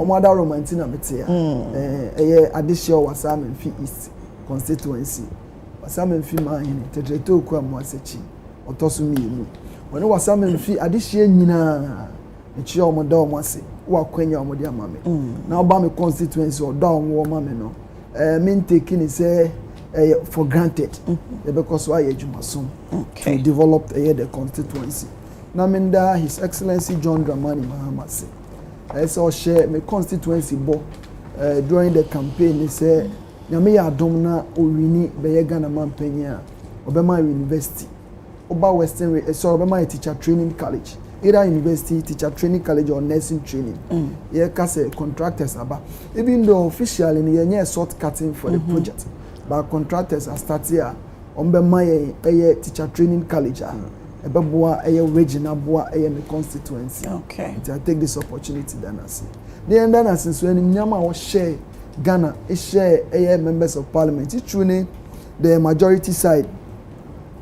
Omo Dawuro mantina mete eye additional Wasamemfi East constituency. Wasamemfi man Teteto ku amwasechi otoso mienu. When Wasamemfi additional nyina echi omo da omo ase wa kwanya omo de amame. Na oba me constituency o da omo mame no. Me taking say for granted because why Jumasom to develop the constituency. Now Minda His Excellency John Dramani Mahama say I saw share my constituency bo during the campaign. He say nyame ya domna owini be Ghana man penya obema university oba western so obema teacher training college either university teacher training college or nursing training yeah kase contractors aba even though officially yenye short cutting for the project. But contractors are starting here. Ombema ye teacher training college. Ebeboa ye regional boa ye me constituency. Okay. I take this opportunity then I see. Then I since when Nyama was share Ghana, share members of parliament. It's true the majority side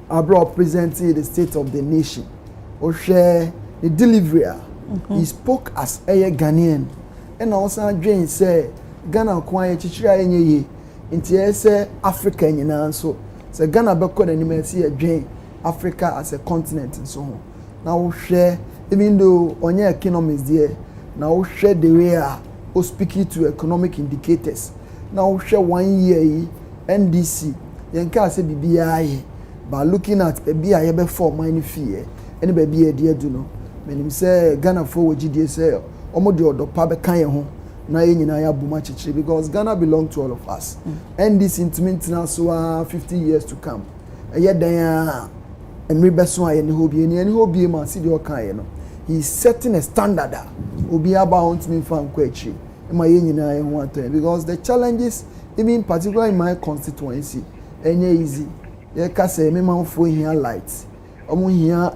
abroad presenting the state of the nation. Or share the delivery. He spoke as a Ghanaian. And also Jane say Ghana kwa chichira yenye inti ese Africa nyina so se Ghana beko na nim ese adwen Africa as a continent and so on. Now we share even though onye economics there now we share the way we speaking to economic indicators. Now we share 1 year NDC yenka say bibia by looking at baby aye be for mine fee any baby e dey do no menim say Ghana for wogidie say omo de odopa be kan ye ho na ye nyina ya buma chichiri because Ghana belong to all of us. And this intimate now so 50 years to come. Eye dan and we beso aye ne hobi ma see the okan ye no. He is setting a standard obi about me fan kwachi. E ma ye nyina ye ho ato because the challenges even particularly in my constituency enye easy. Ye ka say me manfo here lights. Omo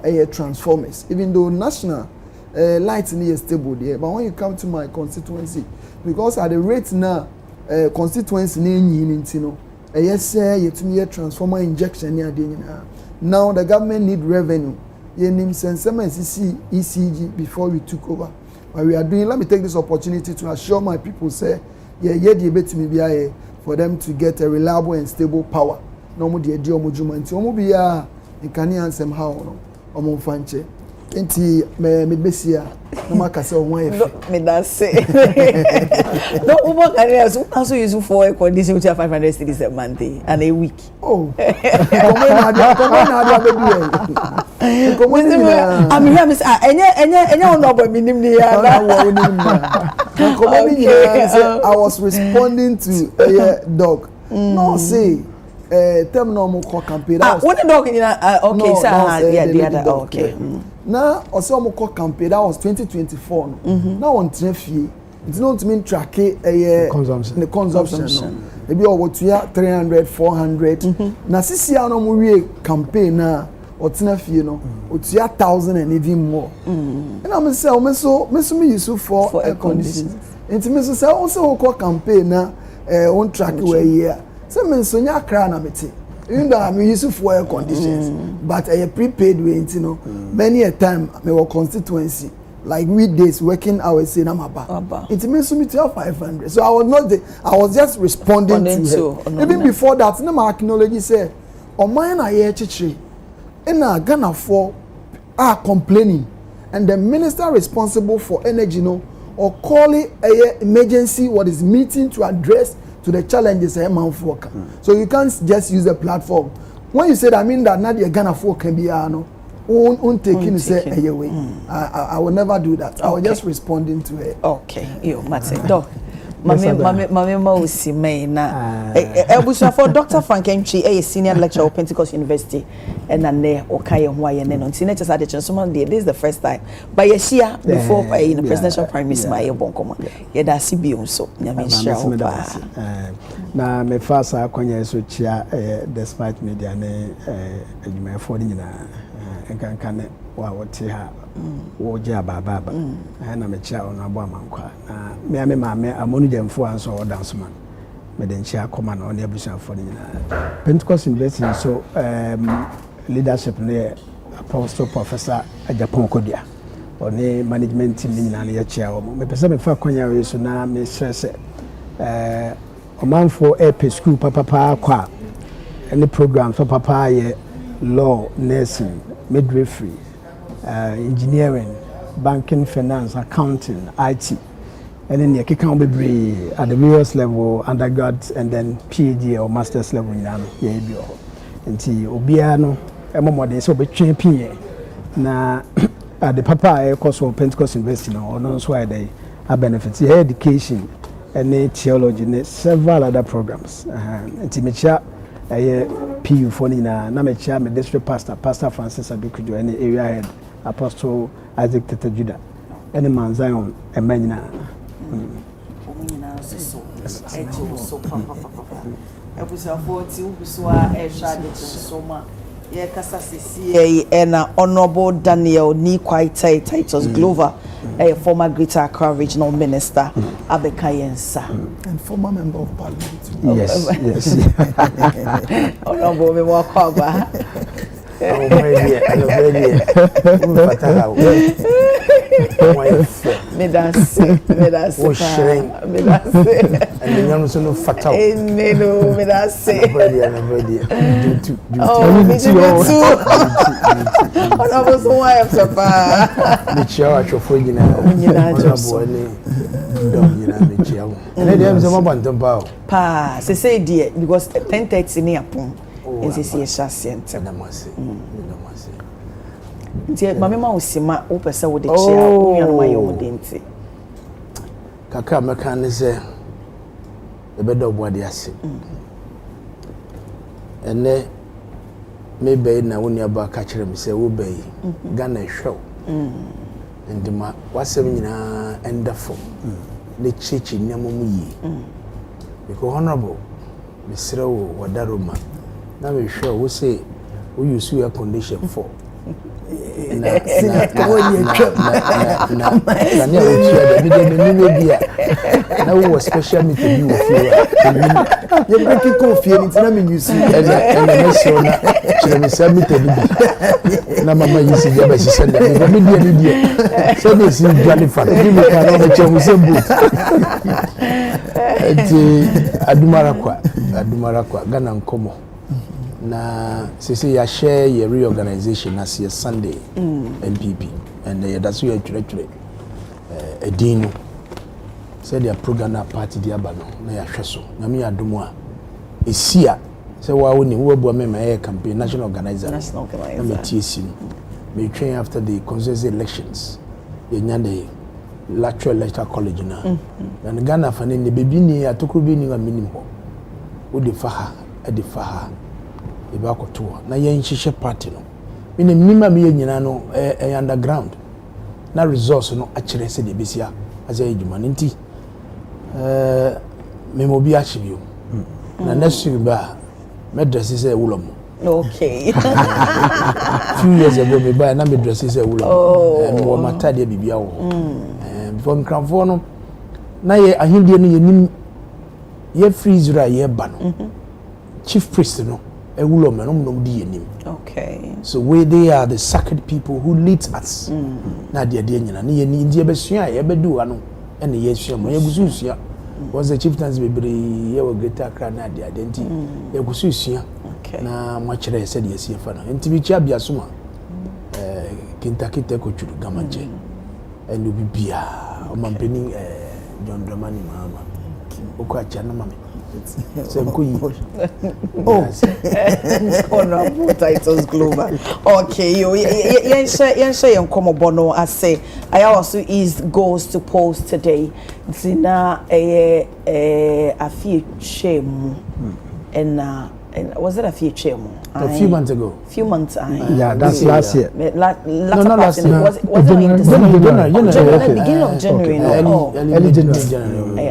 here transformers even though national lights is stable there, but when you come to my constituency, because at the rate now, constituency yes, yet me transformer injection near now the government need revenue. You need ECG before we took over. But we are doing. Let me take this opportunity to assure my people, say, yeah, for them to get a reliable and stable power. No more the idea of you can answer how no fanche. Enti me besia no makase o wan efe me that say no ubo careers also use for a condition with 500 cities a month and a week oh come na be I'm here me say enye no boy minim ni ya I was responding to a dog no say term no mo campaign what the dog okay sir yeah the other okay now also mo campaign that was 2024 now on traffic it's not mean track consumption the consumption maybe over 300 400 na sisi no mo we campaign na otina fie no otua 1000 and even more and I'm say me use for air conditioning enti me so say also ko campaign na on track we here say me so nya kra na mete even though I'm used for air conditions but I prepaid way you know many a time me work constituency like weekdays working hours say na maba it means to me to have 500 so I was just responding to her. Even before that na my acknowledge say on mine na here chichi na Ghana for are complaining and the minister responsible for energy or call it a emergency what is meeting to address to the challenges a man worker. So you can't just use the platform. When you said I mean that not the Ghana folk can be taking say away. I will never do that. I was just responding to her. Okay. You Matse dog. Mama Mausi may na for Dr. Frankenchi, a senior lecturer of Pentecost University, and then okay, and why and then on senators at the Chancellor. This is the first time. But yes, here before in the presidential primaries, my bonkoma. Yeah, that's CBO. So, now, my first acquaintance with Chia, despite media, and my 40 and can what Woja Baba, and I'm a child on a woman. Me, mamma, I'm only them for answer or dance man. But then share command on the Abyssal for the Pentecost investing so leadership near Apostle Professor Ajapon Kodia. ɔne management team nyina ne yɛkyia wɔn me pese me fa kwanya we so na me stress ɔmanfo airpay school papa kwa any programs for papa ye law nursing midwifery engineering banking finance accounting IT and then you can be at the various level undergrad and then PhD or master's level in yeah bio nti obia no emomode so be twepin na at the papa course of Pentecost University no no so why they a benefit education and theology and several other programs nti mecha PU for na mecha me district pastor Francis Abikujo and area head Apostle Isaac Tete Judah and man Zion and Menina Honorable Daniel Nikwaite Titus Glover, a former Greater Accra Regional Minister, Abekayensa, and former member of Parliament. Yes. Honorable Mewakaba. Medase. Oh, shame. And the young son of Fatal. Medase. Oh, me too. Honorable wife, Papa. The chair for you now. Pa, say dear, because 10:30 near Pum. Is this year Shasient? Dear Mamma Usima, Opesa with the chair, my own dainty. Kaka Macan is the bed of what they say. And then maybe now when you're back, catch him, say, obey, Ghana show. And the what's 7 years and the form. The church in Yamuyi. Because honorable, Mr. Wadaruma. Now we sure we say we use your condition for. Na we special meeting you with you breaking coffee and you see and na mama you see the best said that so this is very fun you can on the Adumarakwa Ghana nkomo na sisi ya share your reorganization as your Sunday MPP and that's where you edino said your program party dia bano na ya hweso na me adomo a esia say wa woni wo bo me my campaign national organizer na me TSC me train after the constituency elections yenya the lateral electoral college na na Ghana fa ne bebi ni atokuru bi ni wa minim ho wo de fa ha eba koto na yen hihye party no me nima me nyina no underground na resource no akire se de besia aza ejuma nti me mo bi achibio na next week ba me dress say wulo mo okay few years ago me ba na me dress say wulo mo mo matade bibia wo before me cramfo no na ye ahindie no yenim ye free Israel ye ba no chief priest no ewulo me no di yenim. Okay. So they are the sacred people who lead us. Na de nyina ne ye ni die besua ye bedu ano ene ye sua mo ye gususua. Was the chieftains bebre ye wo Greater Accra na de adenti ye gususua. Okay. Na mo kire se de ye sie fa na enti bi chia bia soma Kentucky Teko churu gamache. Enu bibia o mampeni John Dramani mama. Oko acha na mama. Honorable Titus Glover. Okay, yen say komo bono I say I also East goes to post today. Zina a few shame and was it a few shame? A few months ago. Few months. Yeah, that's last year. No, not last year. Was it in beginning of January? Early January.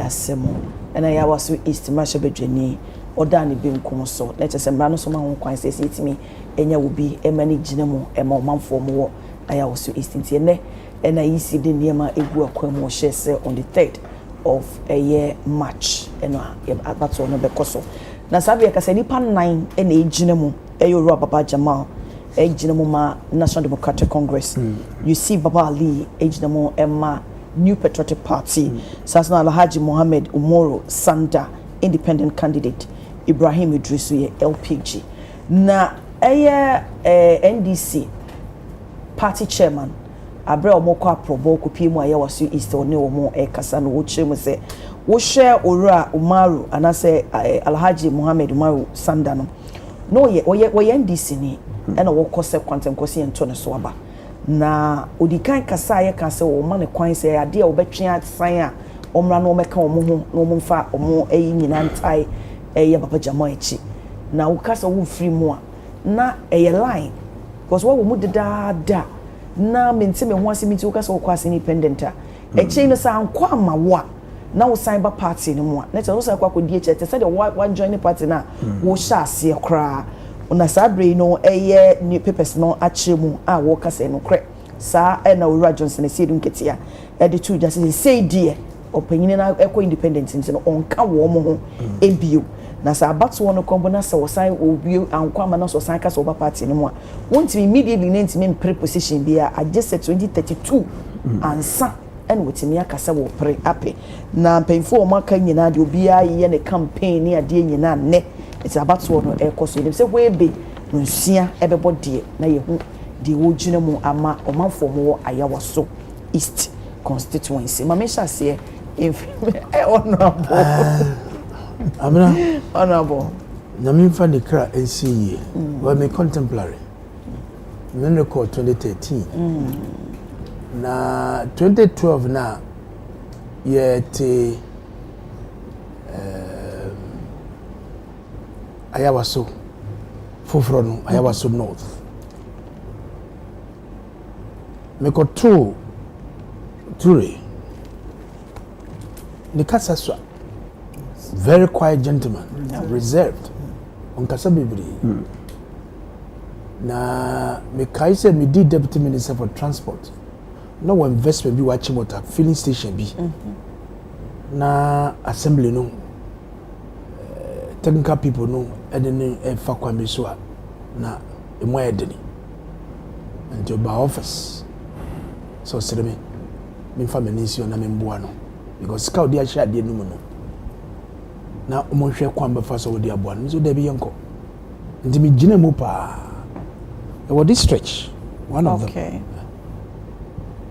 And I was East Masha Bejani or Danny Bim Conso. Let us embrace some one coin says it to me, and you will be a many genemo, a more for more. I was to East Tiene, and I see the Niema Igua Quemo Shese on the 3rd of a year March, and that's on the Becoso. Nasabia Casanipa 9 and a genemo, a Europa Jamal, ejinamo National Democratic Congress. You see Baba Ali ejinamo Emma New Patriotic Party. Sasna Alhaji Mohammed Umoro Sanda independent candidate. Ibrahim Idrisu LPG. Na NDC party chairman Abre omoko aprobo kopi mu aye wasu East one omo kasa no wo chemu se wo share Ora Umaru anase Alhaji Mohammed Umaru Sanda no ye NDC ni na wo kose kwantem kosi ento ne so aba na odikan kasa ye kasa wo ma ne kwan se ade a wo betwe atsan a omra no meka omo ho no mo mfa omo nyina ntai ye papa jamo echi na wo kasa wo free mu a na line because wo mu da na mente me ho ase mi ti wo kasa wo kwase independent a echi no sa anko amawa na wo sign ba party ni mu a na te wo sa kwa kodi echi te say the one join the party na wo sha ase kra una sabre no new papers no achemu a wo kasa no kre sa na Owura Johnson se dun ketia e de two just say die opanyini na ekọ independent nti no onka wo mo ho ebio na sa abato no kombo na sa wosan obio anko ama na so san kasa oba party ni mu a wonti immediately na ntimi mpre position bia agese 2032 ansa and wotimi akasa wo pre ape na mpemfo o maka nyina de obia ye ne campaign ni ade nyina ne it's abato no ekoso dem se webe nsia ebebo de na yehu de wo gyina mu ama omanfo mo ayawaso East Constituency mamesha se honorable Amina honorable na me fa de kra NCE we me contemporary me record 2013 na 2012 na yete ayawaso foforo no ayawaso north me ko two Ture the Kasaswa very quiet gentleman reserved on Kasabibri na me kai said me did deputy minister for transport no investment be watching water filling station be na assembly no technical people no and then fa kwame so na emo edeni until by office so say me fa menisi na me mboa no because scout dia share dia no no na omo hwe kwan be fa so dia boa no so da bi yenko nti me gina mu pa e wo this stretch one of them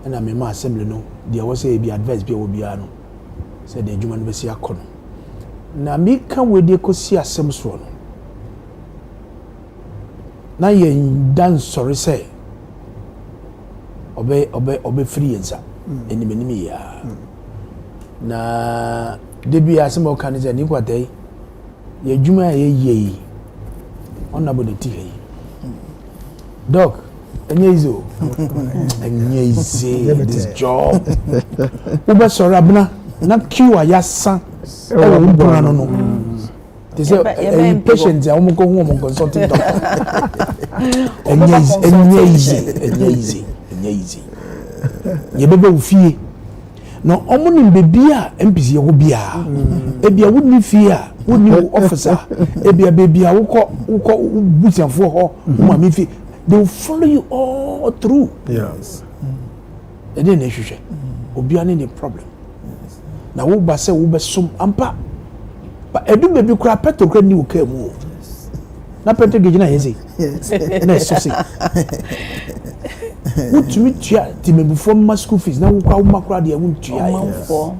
and I me ma assembly no dia wo say be advice bi wo bia no say the juma no be si akono na me kan we de kosi asem so no na ye dan sorry say obe free ensa enimeni ya na debi asem o kan ze ni kwatay ye juma ye honorable the tea doc enyezo this job ube sorry abna na kiwa ya san e wo mbona no they say patient ya omo ko hu omo consulting doctor enyezo ye bebe ufie no omo ni bebia MPC ho bia ebia woni fie a woni officer ebia bebia wukọ butiafo ho mo ma fie they will follow you all through yes e dey na hwehwe obia ni problem na wo ba se wo be som ampa ba edu bebi kura petrol kra ni wo ka mu na petrol gejina yesi na so se what me tia ti me before my school fees na wo kwa wo makura de wo tia for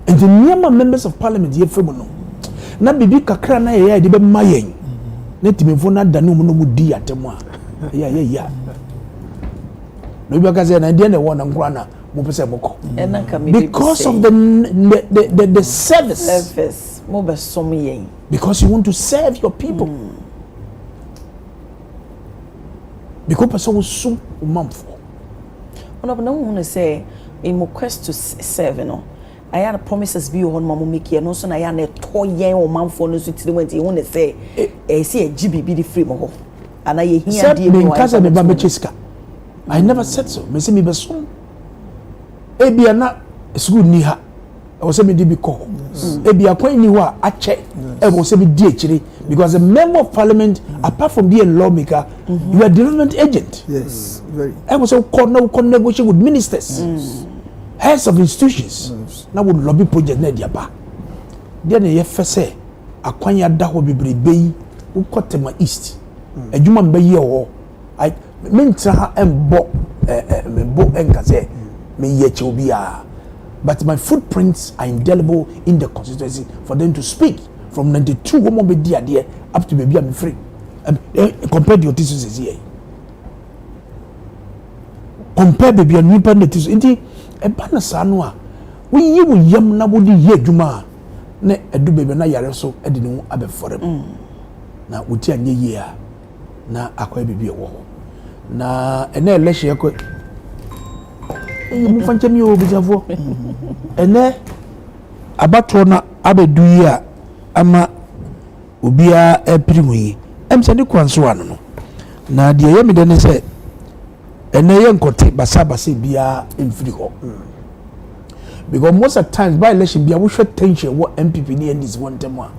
and the new members of parliament ye femu no na bibi kakra na ye de be mayen na ti me fo na da no mu di atemu a ya no bi aka say na de na wo na nkura na mo pese moko because of the service mo be som yen because you want to serve your people because person will sum umamfo ono na wo say in mo quest to serve no I had promises be on mama make no so na ya na to yen o manfo no so tiri wenti wo ne say see a GBB the free mo ana ye hia die me kasa me ba me chiska I never said so me say me be so ebia na school ni ha e wo say me di bi ko ebia kwan ni ho a ache e wo say me di akire Because a member of parliament, apart from being a lawmaker, you are a development agent. Yes, very. I was negotiate with ministers, heads of institutions. Now would lobby project na diaba. Then ye fese akwanya da ho bebrebe ukotema east. Adwuma mba ye ho. I mentra ha embo enkase me ye chobia. But my footprints are indelible in the constituency for them to speak. From 92 woman be there up to baby I'm free. Compare the otisus here. Compare baby and nipa netis. Inti e bana sanwa. We yiwu yam na wodi ye juma. Ne edu baby na yare so edi ne ho abe forem. Na wuti anye ye a na akwa baby wo. Na ene election yakọ mu fanche mi o bijafo. Ene abato na abedu yi a ama obia eprimu yi emse ne kwanso ano no na de ye me de ne se ene ye nkote basa bia emfiri ho because most of the times by election bia wo hwe tension wo MPP ne ndis one time a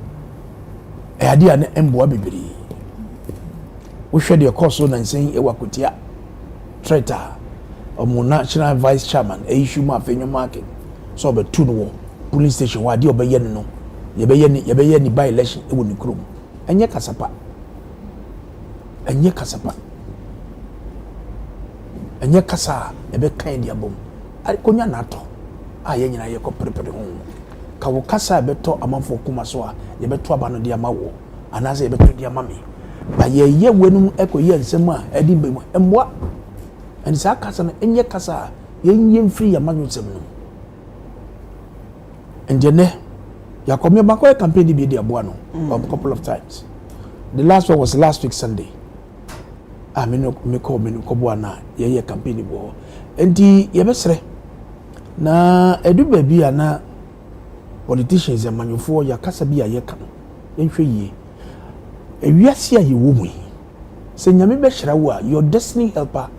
e ade a ne emboa bebiri wo hwe de course so na nsen e wakotia traitor omo national vice chairman e issue ma afenyo market so be tu no police station wa de obeye no yebeye ni by election e woni krom enye kasapa enye kasa ebe kan dia bom konya na ato a ye nyina ye ko prepare ho ka wo kasa beto amanfo kuma so a ye beto aba no dia mawo anase ye beto dia mame ba ye wenum ekoye nsem a edi bemu emwa and sa kasa no enye kasa ye mfiri ya manwusem no enjene ya come back for campaign be there boa no a couple of times. The last one was last week Sunday. Me call boa na ye campaign bo. Enti ye besre na edu baby ana politicians e manufo ya kasa bi aye ka no. Yenhwe yie. Ewiase a ye wo mu. Se nyame be hira wo a your destiny helper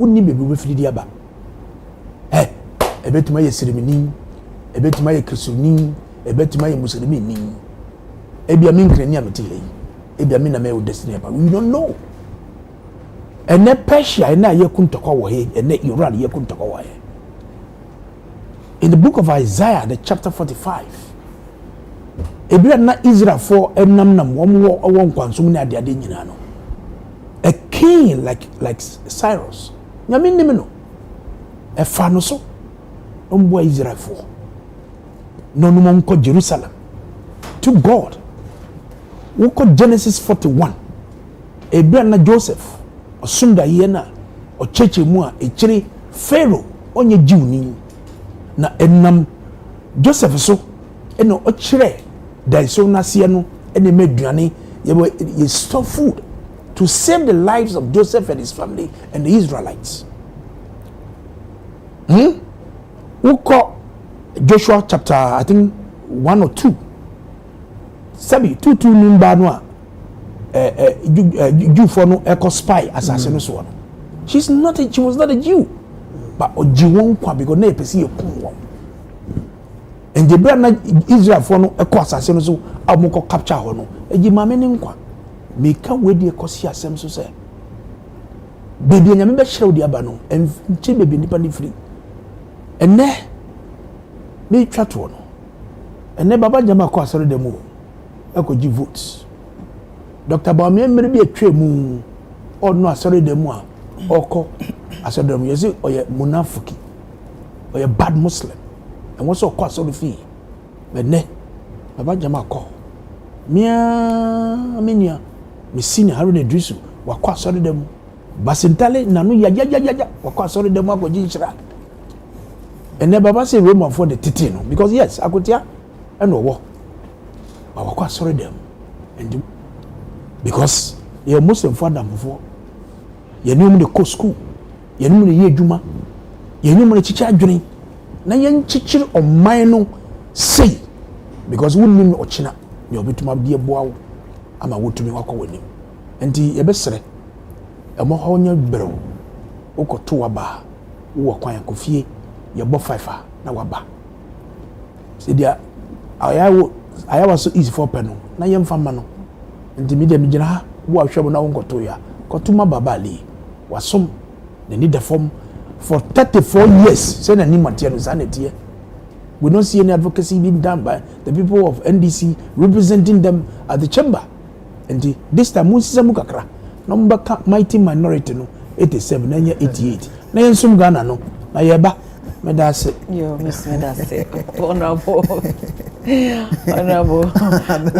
wonni bebi be fili dia ba. Ebetuma ye seremini, ebetuma ye krisuni, ebetuma ye muslimi ni. Ebia min krani amete yi. Ebia min na me destiny helper. We don't know. Ene Persia na ye kuntokwa wo he, ene Iran ye kuntokwa wo he. In the book of Isaiah, the chapter 45, ebia na Israel for enamnam wo nkwansum na ade nyina no. A king like Cyrus. Nyame nim no. E fa no so. Ombo Israel for. No monko Jerusalem. To God. Woko Genesis 41. Ebia na Joseph. Osunda yena. O cheche mu a echiri Pharaoh onye jiwni. Na enam Joseph so eno ochire dai so na se no ene meduane ye store food to save the lives of Joseph and his family and the Israelites. Woko Joshua chapter I think 1 or 2. Sabi 2 number no Jew for no echo spy assassin so no. She was not a Jew. But Ojiwon kwa because na pesi ye kun. And the brand Israel for no echo assassin so amoko capture ho no. Eji mame ni nkwa. Me kan we de ekosi asem so say. Baby nyame be hyew de aba no. Enchi baby nipa ni free. Ene me twa to no. Ene baba jama ko asore dem o. Ekoji votes. Dr. Bawumia mmere bi atwa mu ono asore dem a oko asore dem yesi oye munafiki. Oye bad Muslim. And what's so cost of the fee? But ne baba jama ko. Mia amenia me senior Haruna Idrisu wakwa asore dem. Basintale nanu ya wakwa asore dem agoji nchira. And then baba say Roman for the titi no because yes akotia and wo but wakwa asore dem and because you Muslim father before you know the co school you know the ye juma you know the chicha adwene na yen chichiri oman no say because we nim ochina you obetuma bia boa ama wotumi wakọ wanim enti ye besere emo ho nya bero ukoto waba wo kwan akofie ye bo 5 na waba se dia ayawo so easy for peno na ye mfa ma no nti media me gina ha wo ahwɛ mo na wo nkoto ya kotuma baba ali wasom ne need the form for 34 years say na ni matia no sanete we don't see any advocacy being done by the people of NDC representing them at the chamber. And this time, Musisa Mukakra, number mighty minority no 87, and 88. Nayan Sum Ghana no, Nayaba, Medase. Yo, Miss Medase, honorable, honorable.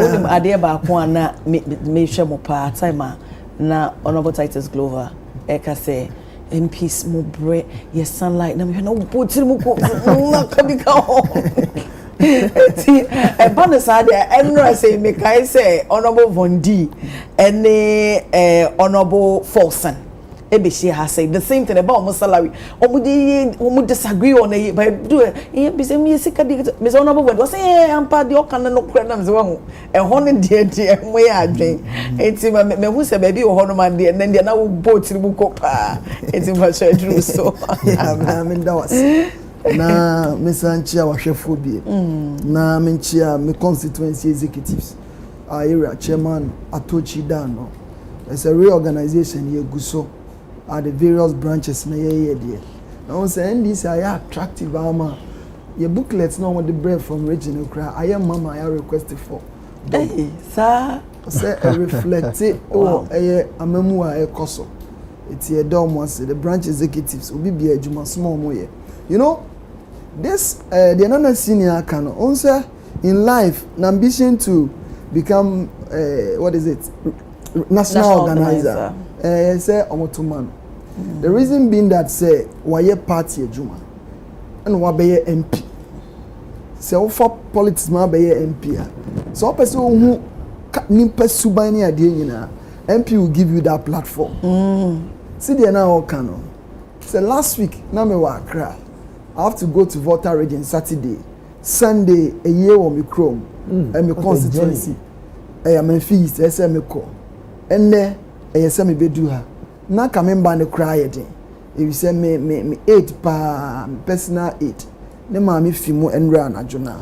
William Adeba Kwana, me shemo part time na honorable Titus Glover, Eka say. MPs mo bre yes sunlight na me no put mu ko na ka bi ka ho ti e ban sa de enra say me kai say honorable Vondi ene honorable Folson e be she ha say the same thing about mo salary omo disagree on e but do e be say me sika di me say honorable Vondi say ampa de o kan no kra na me say ho e ho ne de mo ya adwen enti me hu say baby o ho no man de na na wo boat mu ko pa enti ma share true so na me da was na me sanchia wa hwefo bie na me nchia me constituency executives area chairman Atochi Dano. It's a reorganization here guso at the various branches na ye there. Now say NDC are attractive ama your booklets no want the bread from regional cry I am mama I requested for. Hey sir say reflect it oh amemu a ekoso it's here dom once the branch executives obi be adwuma small mo ye. You know this the another senior can also in life an ambition to become what is it national organizer say omotoman. The reason being that say why party adwuma and wa be MP say for politics ma be MP so person who nimpa suban ni ade nyina MP will give you that platform see there now can no say last week na me wa Accra I have to go to Volta region Saturday Sunday a year on me chrome and me constituency am me fees say me call and there say me bedu ha na kamemba ne cry again if say me 8 pa personal 8 ne ma me fimu enra na jona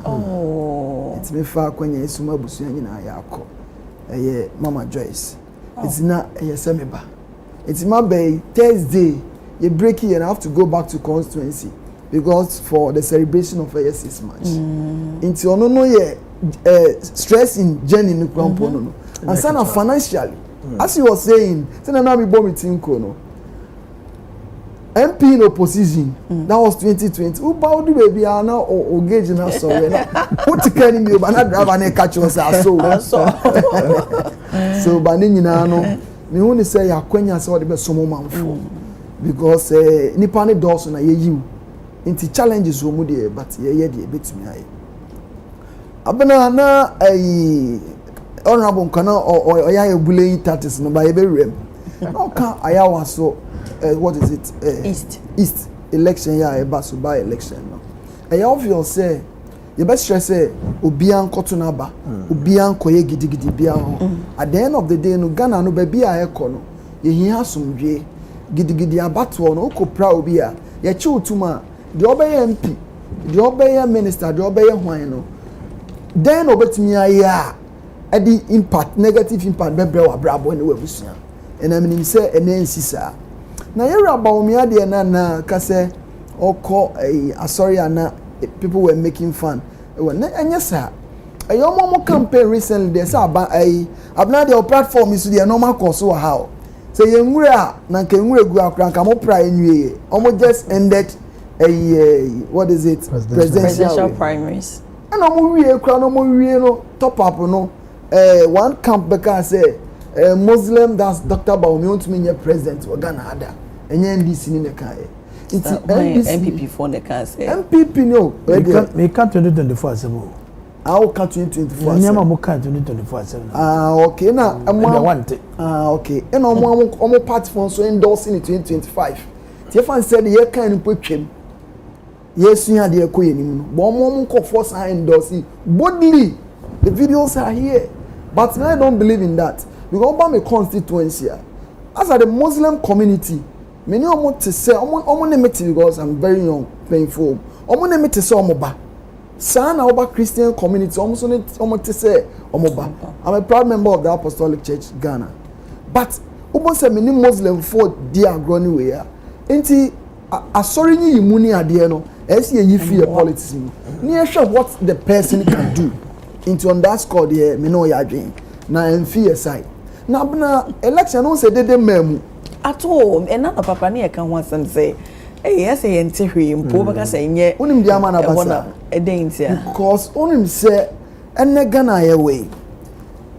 it's me fa kwanya esuma busu nyina ya akọ Mama Joyce it's na say me ba it's my bay Thursday you break it and I have to go back to constituency because for the celebration of a 6 match into no ye stress in journey no krampo no and sana financially as you were saying say na me bomb meeting ko no MP in opposition that was 2020 who bow the baby na o gauge na so we na put can me ba na driver na catch us so ba ni nyina no me hu ni say yakwanya say the be somo manfo because nipa ne doors na ye yiw inti challenges wo mu de but ye de betumi aye abena na honorable kana oya ebule tatis no ba ye be rem no ka aya waso what is it east election ya e ba so by election no e obvious say you best stress say obi an koto na ba obi an koye gidigidi bia ho at the end of the day no Ghana no ba bia e ko no ye hia somdwe gidigidi abato no okopra obi a ye che otuma the obey MP the obey minister the obey hwan no then obetumi aya adi impact negative impact bebre wa brabo ne wabusia and I mean say enensi sa na yera baumia de na ka say oko sorry ana people were making fun when enya sa ayomo campaign recently they say abna the platform is the normal course or how say yenwura na nka enwura gu akran ka mo pra enwie omo just ended what is it presidential primaries and omo wie kra no mo wie no top up no one camp because say Muslim that's Dr. Baumi want to be president of Ghana ada enye NDC ni ne kai MPP for the can say MPP no me can 2024 asemo how can 2024 nyama mo can 2024 asemo okay na okay and omo party for so endorsing in 2025 tie fan said ye kan ni potwem yesu ya de ekoye ni mu but omo ko force endorsing boldly the videos are here but I don't believe in that because about my constituency as a the Muslim community many omo to say omo name it because I'm very young painful omo name it say omo ba sana oba Christian community almost to say omoba. I'm a proud member of the Apostolic Church Ghana. But almost a many Muslim for dear growing way. Enti sorry you muni adieno as ye fear politics. Near sure what the person can do into on that score there me know ya dream. Na fear side. Na bna election no say de memu at all and none of papa near can once and say yes, I enter him, Poba say, yeah, unim diamana basa a danger. Because unim say, and Ghana away.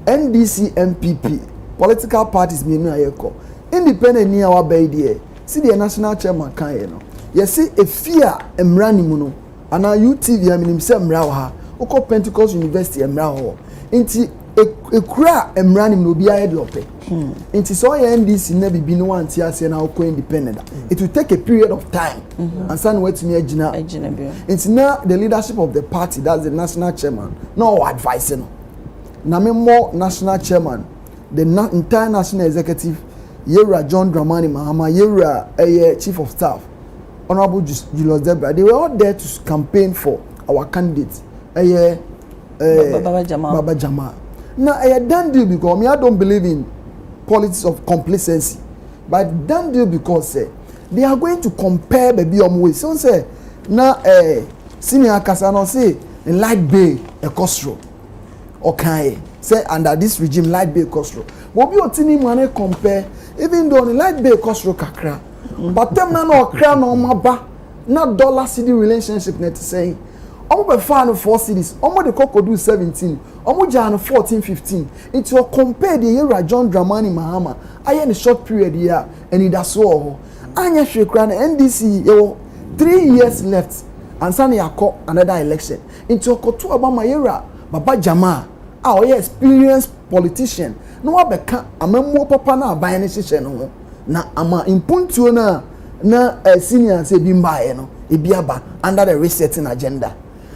NDC MPP, political parties mean ayeko. Independent near our baby, see the national chairman Kayeno. Yes, see a fear emrani muno, and our UTV, I mean, himself Mraha, Oko Pentecost University Mraho. Inti a cra emrani no be a lope. Inti so NDC never be no one TRC and our independent. It will take a period of time and stand wait to me Gina. It's now the leadership of the party, that's the national chairman, no advising. Name more national chairman, the entire national executive, Yera John Dramani Mahama, Yera chief of staff, Honorable Julius Debra, they were all there to campaign for our candidates. Baba Jama. Now I done deal because me I don't believe in politics of complacency, but done deal because they are going to compare baby omwe. So say now senior Kasano say in light bay a costro. Okay, say under this regime light bay costro. But be otini money compare even though the light bay costro kakra. But them no kra no maba na dollar cedi relationship net saying omo be fan 4 cities omo de koko do 17 omo jan 14 15 it will compare the year John Dramani Mahama aye in short period here and it that's all anya hwekra na NDC yo 3 years left and san yakọ another election into okoto obama year Baba Jama oye experienced politician no abeka amammo papa na aban ne hyehyɛ no na ama impuntuo na senior say bi mbae no ebiaba under the resetting agenda.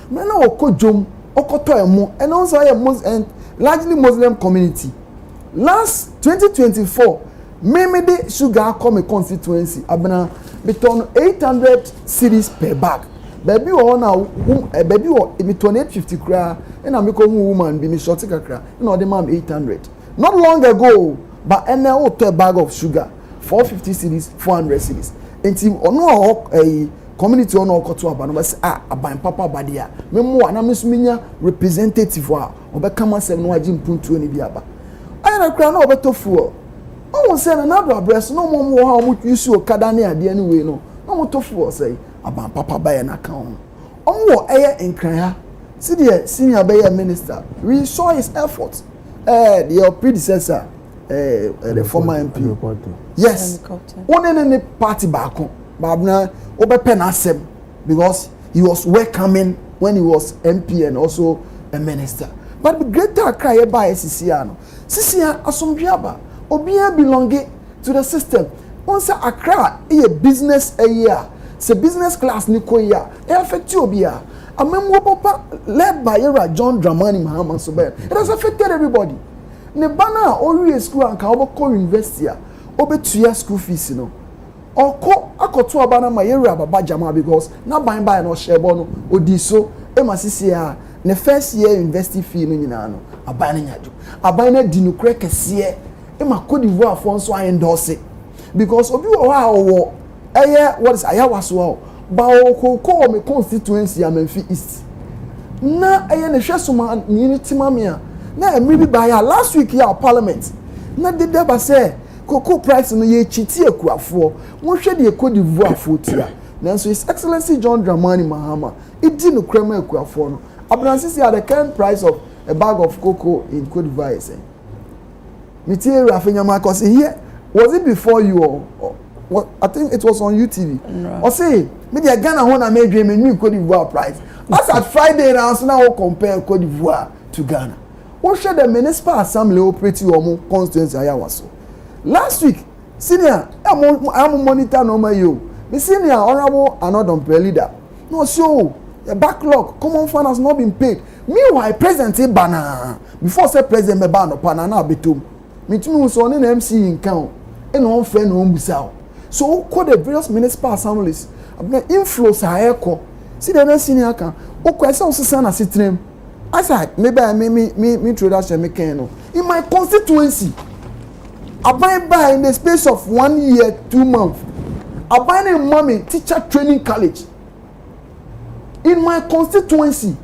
Men no okojom okoto emo and also and largely Muslim community. Last 2024 Memede sugar come a constituency abena beton 800 cedis per bag. Baby o na baby o beton 850 kra and am ko woman be me short kakra na the mam 800. Not long ago but ene o to a bag of sugar 450 cedis 400 cedis. Enti ono community ono okoto aba no be say aban papa abadia memo ana mesumenya representative a obekama sem no agi mpuntuo ni bi aba ayana kra na obetofuo o say na do address no mo ha mo use okada ne ade ani we no no mo tofuo say aban papa ba ye na kan o eye enkran see the senior bayer minister we saw his efforts the predecessor the former MP yes one any party back Babna obepen asem because he was welcoming when he was MP and also a minister. But the greater cry by Sisiano. Sisia asombiaba obia belonging to the system. Once Accra a business a year, say business class niko year, e affect you obia. A memo papa led by era John Dramani Mahama Sober. It has affected everybody. Nebana Ori school and Kaoboko University, obetuya school fees, you know. Oko akoto abana mayera Baba Jama because na ban no shebo no odiso e masisi a ne first year university fee no nyina no aban nyaju aban na di no kure kese e makodi vo afo nso endorse because obi wo ha wo eye what is ayawaso ba okoko me constituency amanfi east na eye ne hwesoma ni timamia na emri bi ba ya last week ya parliament na de ba say Cocoa price no ye chiti ekuafo won hwe de Cote d'Ivoire fotia nanso His Excellency John Dramani Mahama idi no krema ekuafo no abransis ya the current price of a bag of cocoa in Cote d'Ivoire say Mitiere afenyama cause here was it before you or what I think it was on UTV or say me the Ghana ho na me dwe me new Cote d'Ivoire price as at Friday now so now compare Cote d'Ivoire to Ghana won hwe the municipal assembly operating omo constituency ayawaso. Last week, senior, I'm monitor normal you. The senior honorable another leader. No, so a backlog, common fund has not been paid. Meanwhile, President Bana before say President Mebano Panana Bitum. Me too so on an MC in count and on friend home bisao. So call the various municipal assemblies. Inflows are echo. see the next senior can o kwese o sesa na sitrem asa me introduction me ken no in my constituency aban by in the space of 1 year 2 months aban in mommy teacher training college in my constituency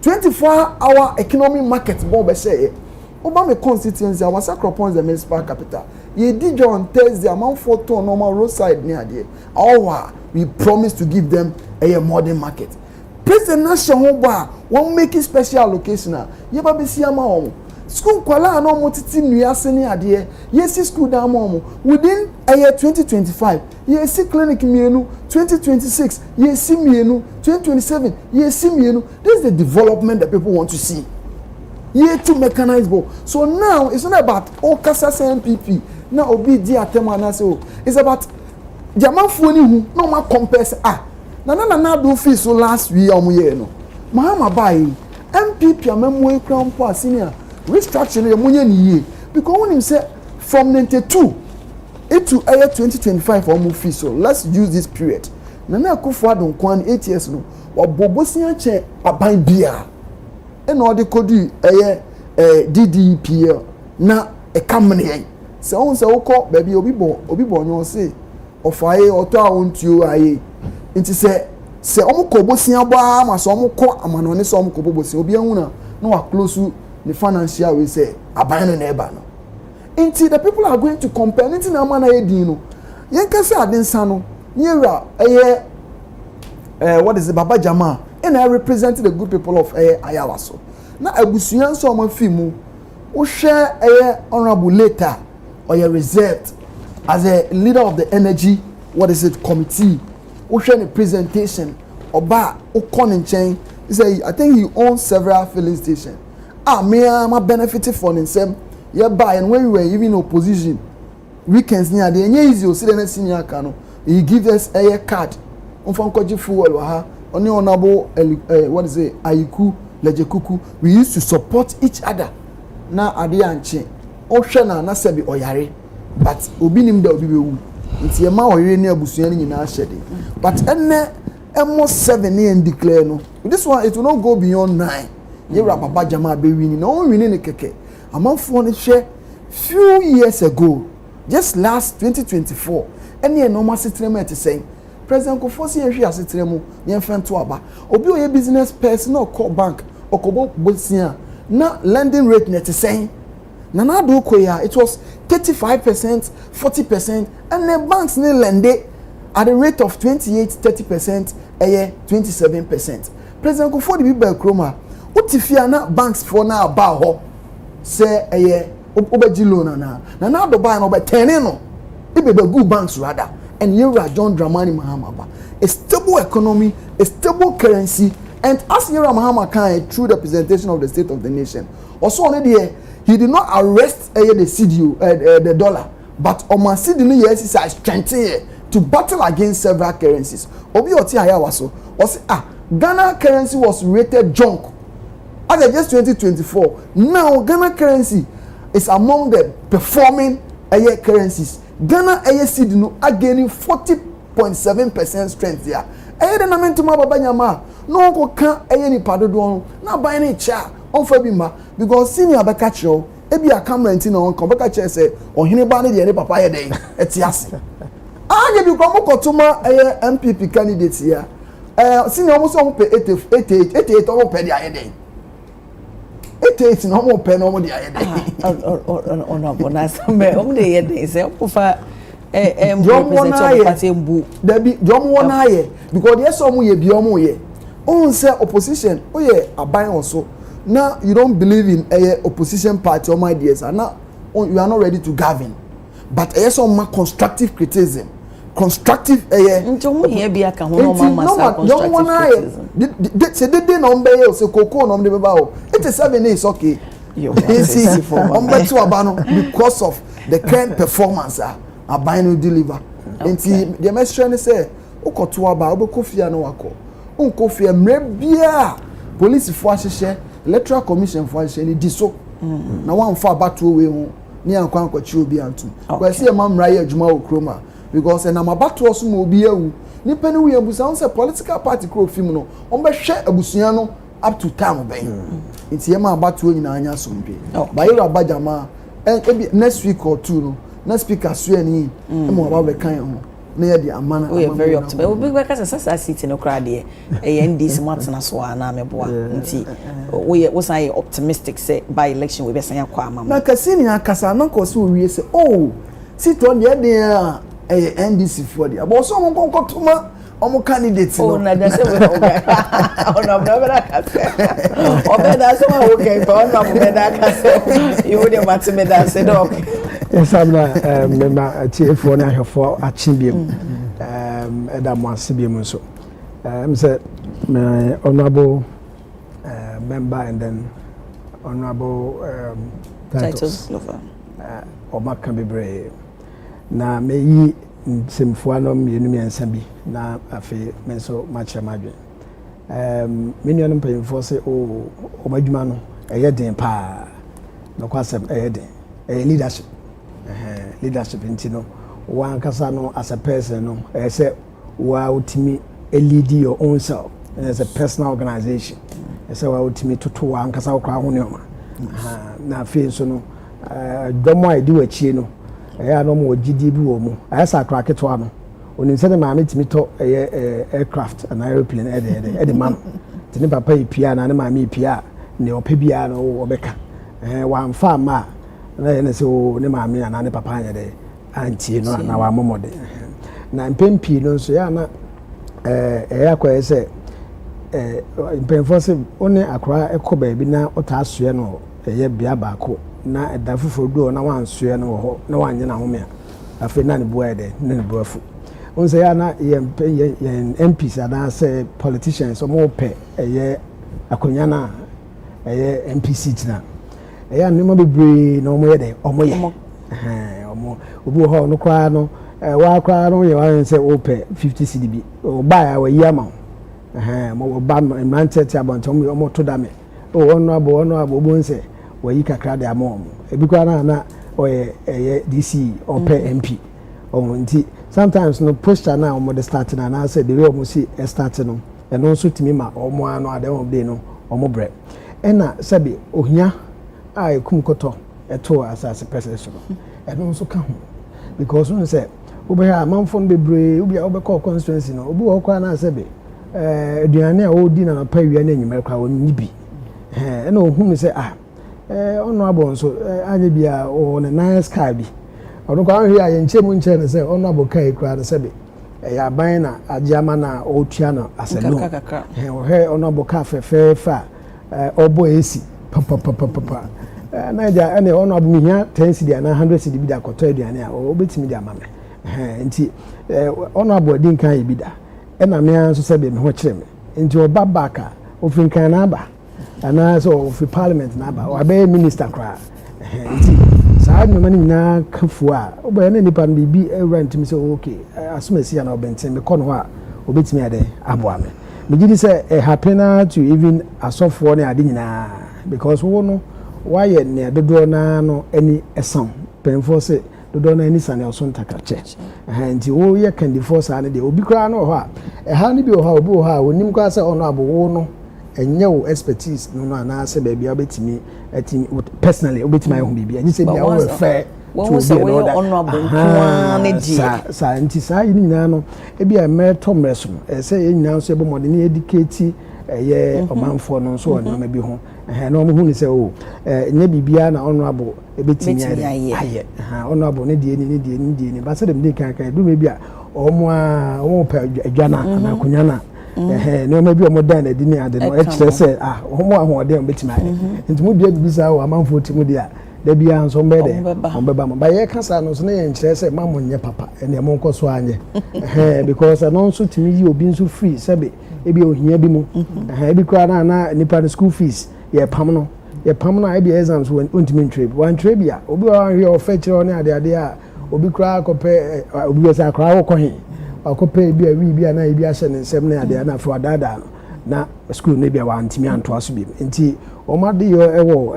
24-hour economic market bomb be say over my constituency I was across the municipal capital ye did on Thursday amount for ton normal roadside near there our we promise to give them a modern market president national bar one making special allocation ye ba be see ama school kwala no mo titi nuase ne ade ye see school down mo within a year 2025 ye see clinic mienu 2026 ye see mienu 2027 ye see mienu. This is the development that people want to see. Ye to mechanized ball. So now it's not about Okasa MPP now obi di atema na say it's about Jama Foni who no ma compares na do fee so last week year no Mahama bai MPP amemwe crown po senior restructuring the money ni because when him say from 92 to 2025 for mu fee so let's use this period na Akufo Addo kwan 8 years no wa bobosia che aban bia e na ode kodu DDPL na e kamne se on se wokọ baby obi bo nyo se ofaye oto a ontuo aye nti se omukọ bosia gba ma so omukọ amano ne so omukọ bobosia obi ehuna na wa close the financial we say aban no eba no nti the people are going to compare nti na ma na edin no yen ka se adensa no nyera what is it Baba Jama and I represent the good people of Ayawaso na abusuan so ma fi mu wo hwe honorable later or your reserved as a leader of the energy committee wo hwe the presentation oba ukon nchen he say I think he owns several filling stations me am benefited from himself yeah by and when we were even opposition weekends near the easy o see the senior kano he give us a card on from koji fuel ha oni onabo what is it ayiku lejekuku we used to support each other na ade anche o hwe na sebi oyare but obi nim da obi bewu nti e ma oyere ni abusua ni nyina hyede but enne almost 7 and declare no this one it will not go beyond 9 yewra Baba Jama be wini no wini ne keke amanfo ne hwe few years ago just last 2024 ene normal settlement say president Kofosi ehwe asetremu ye mfento aba obi oye business person or call bank okobo bosia na lending rate net say na do koya it was 35% 40% and the banks ne lend at the rate of 28-30% a year 27%. President Kofosi be by kroma utifia na banks for na aba ho say a year obeji loan na do buy no be 10 no e be good banks rather and you are John Dramani Mahama a stable economy, a stable currency, and as Yera Mahama can through the presentation of the state of the nation. Also on the he did not arrest the CDU, the dollar, but Oman CDU yes is strengthened to battle against several currencies. Obi Oti Ayawaso was Ghana currency was rated junk as of just 2024. Now Ghana currency is among the performing currencies. Ghana ASC no are gaining 40.7% strength there. The na to Baba Nyama no go kan ni padodo na buy ni cha on fa bi ma because senior be catch you e bi camera nti na on come be catch say ohene ba ne de ne papa ye den etiase anye bi ko mo kotuma MPP candidate here senior mo so mo pe 88 o mo pe de aye den 88 no mo pe no mo de aye den ona bonasa me o mo de ye den say o fa representative party mbu Debi drum one aye because there some ye bi omo ye on say opposition o ye aban also now you don't believe in opposition party or my ideas and now you are not ready to govern but some constructive criticism constructive ntomo ye bi aka ho no mama constructive criticism say dey number ye say koko no dey ba o 87 is okay you see on better abano because of the current performance aban no deliver enti the message say ukoto aba obekofia no wako unkofia mrebia police fo ahyehe electoral commission fo ahyehe ni diso na wan fa battle we ho ni ankwan kwachi obi antu kwasi e mamra ye adwuma okroma because and I'm about to also mo bi ewu nipa ni we abusa on say political party kro film no on be hwe abusua no up to time ben nti e ma about to nyina anya sompe ba yero abajama next week or two no na speaker so ani e mo ba be kan ho na ye di amana we are very optimistic we be because sasa city no crowd there e ndc matna so ana meboa nti we say optimistic say by election we be san yakwa amama na kasini akasa na ko so wie say oh sit on the dey ndc for the but so mo kon tuma omo candidate no na dey say we okay ona bra kase obeda so okay for ona obeda kase you dey matime da say dog yes abna member TF na ahwefo achibiem eda mo asibiem so say honorable member and then honorable titles lover omaka bebre na meyi semfo anom yenu bi na afi menso macha madwe menu mpanyimfo se o omadwuma no eye den pa no kwasem eye den leadership leadership ntino wan kasa no as a person no say wa ultimi lead your own self as a personal organization say wa ultimi toto wan kasa kwa ho ne na afi so no domo ide wachie no eya no mo gidi bi wo mu ayasa krake to ano oni se de ma metimi to aircraft and aeroplane ede mam tini papa ipia na ne ma mi ipia ne opa bia no obeka wan fa ma na ye ne se o ne ma mi na ne papa anya de antie no na wa momode na mpempi no so ya na eya kwa ese mpemfo se oni akra ekoba bi na otasoe no eye bia ba ko na da fufu do na wansoe no ho na wanye na home afi na ne boa de ne boafu onse ya na ye MPs ada say politicians omo pe eye akonya na eye MPC tina eye animo bebre na omo ye de omo ye omo obu ho no kwa no wa kwa no ye wa say ope 50 cdb o ba ya wa yi ama mo ba mante ti abontom omo to da me o ono abo obo nse wayi kakra de amom ebikwa na oye DC ope MP nti sometimes no poster na omo de start na say the way omo see start no e no so timi ma omo ano ade omo de no omo bre e na sabi ohia a ekum koto eto asase person so e no so ka ho because no say obe ha manfo bebre obi a obe call constituency no obi wo kwa na sabi aduane a odi na pa wi na enyume kwa woni bi e na ohun say ono abo nso anye bia o na nice car bi ono kwa hwe aye nchemu nche ne se ono abo kai kra ne sebe ya ban na agiama na o tua na aselo o he ono abo ka fefa obo esi papa na ja ene ono abo mihia 10 cedi na 100 cedi bi da koto aduane a o betimi di amame nti ono abo din kan ye bi da na me anso sebe me ho kire me nti o babaka o finkan na aba ana so of parliament na ba wa be minister kra nti saa no mani na kafu a obo na nipa bibi rent mi say okay asumasi ya na obenten me kono a obetimi ade aboa me me gidi say happy na to even asofo ne ade nyina because wo no wa ye ne dodo na no ani esam penfo say dodo na ani sane oso ntakache nti wo ye candidate saa ne de obi kra no ho a ha ne bi ho a obi ho a onim kwa say ono abo wo no enye wo expertise no na say baby obetimi atimi personally obetimi ayo bibi anyi say bia wo refer to be no honorable ne di sa nti sa yi nyina no e bia meto mreso say e nyina so e bo modern educate ye omanfo no so ono ma bi ho na omo hu ni say o enye bibia na honorable ebetimi aye honorable ne die ba say dem dey kan du me bia omo pa adwana na akunya na no maybe omo dan na di ni ade no e say omo ahode o betima nti mu bia bibisa o amanfo timu dia da bia nso mbede ombeba ba ye kasa no so na ye nkire say mamo nye papa ene mo nkoso anye because no nso timi yi obi nso free sabe e bia ohia bi mu e bi kwa na nipa school fees ye pam no e bia exams won timi trip one trip bia obi wa hwe o fetchiro ne ade a obi kra akopɛ obi wesa akra wo kɔhe akopɛ bi a wi bi na bi ahyɛ ne nsɛm na ade na afro dada na school ne bi a wantimi anto aso bi nti omade yo ɛwɔ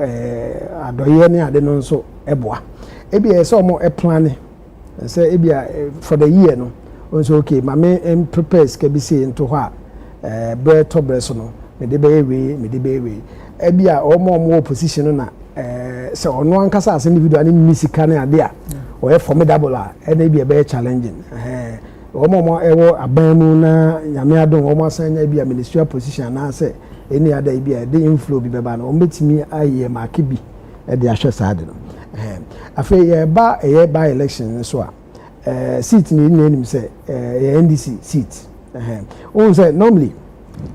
adɔye ne ade no nso ɛboa ebi ɛsɛ ɔmo ɛplane say ebia for the year no so okay mame prepares ke bi say into ho a bread to bread so no me de be we ebia omo opposition na say ono ankasa as individual ni misika na ade a o e formidable a e na bia be challenging omo ewo abamu na nyame adon omo asanya bia ministerial position na say any other bia the inflow bi beba na o betimi aye mark bi e de ahwe saade no afa ye ba election so a seat ni nim say NDC seat o say normally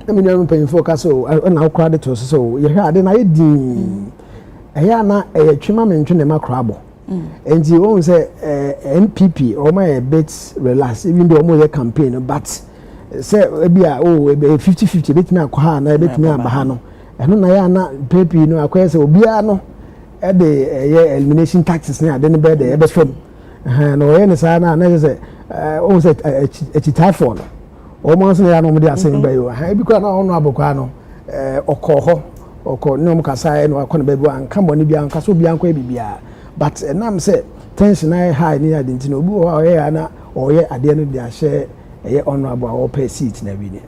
I mean you pay focus so na crowd to so you hear ade na ye din eya na twema mentwe ne makrabo enti o say NPP o ma a bit relax even though o campaign but say bia 50-50 bit me akwa na bit me abaha no eno na ya na pepi no akwa say obia no e de elimination taxes na ade ne be de e be fam na o ye ne sa na say o say typhoid no o mo so ya no mo de asem be yo bi kwa na ono abokwa no oko no mo kasa no akwa na be bo anka mo ne bia anka so bia anka bibia but nam say tension na high ni ade no obi o ye na o ye ade no de ahye eye honorable our pay seat na bi ni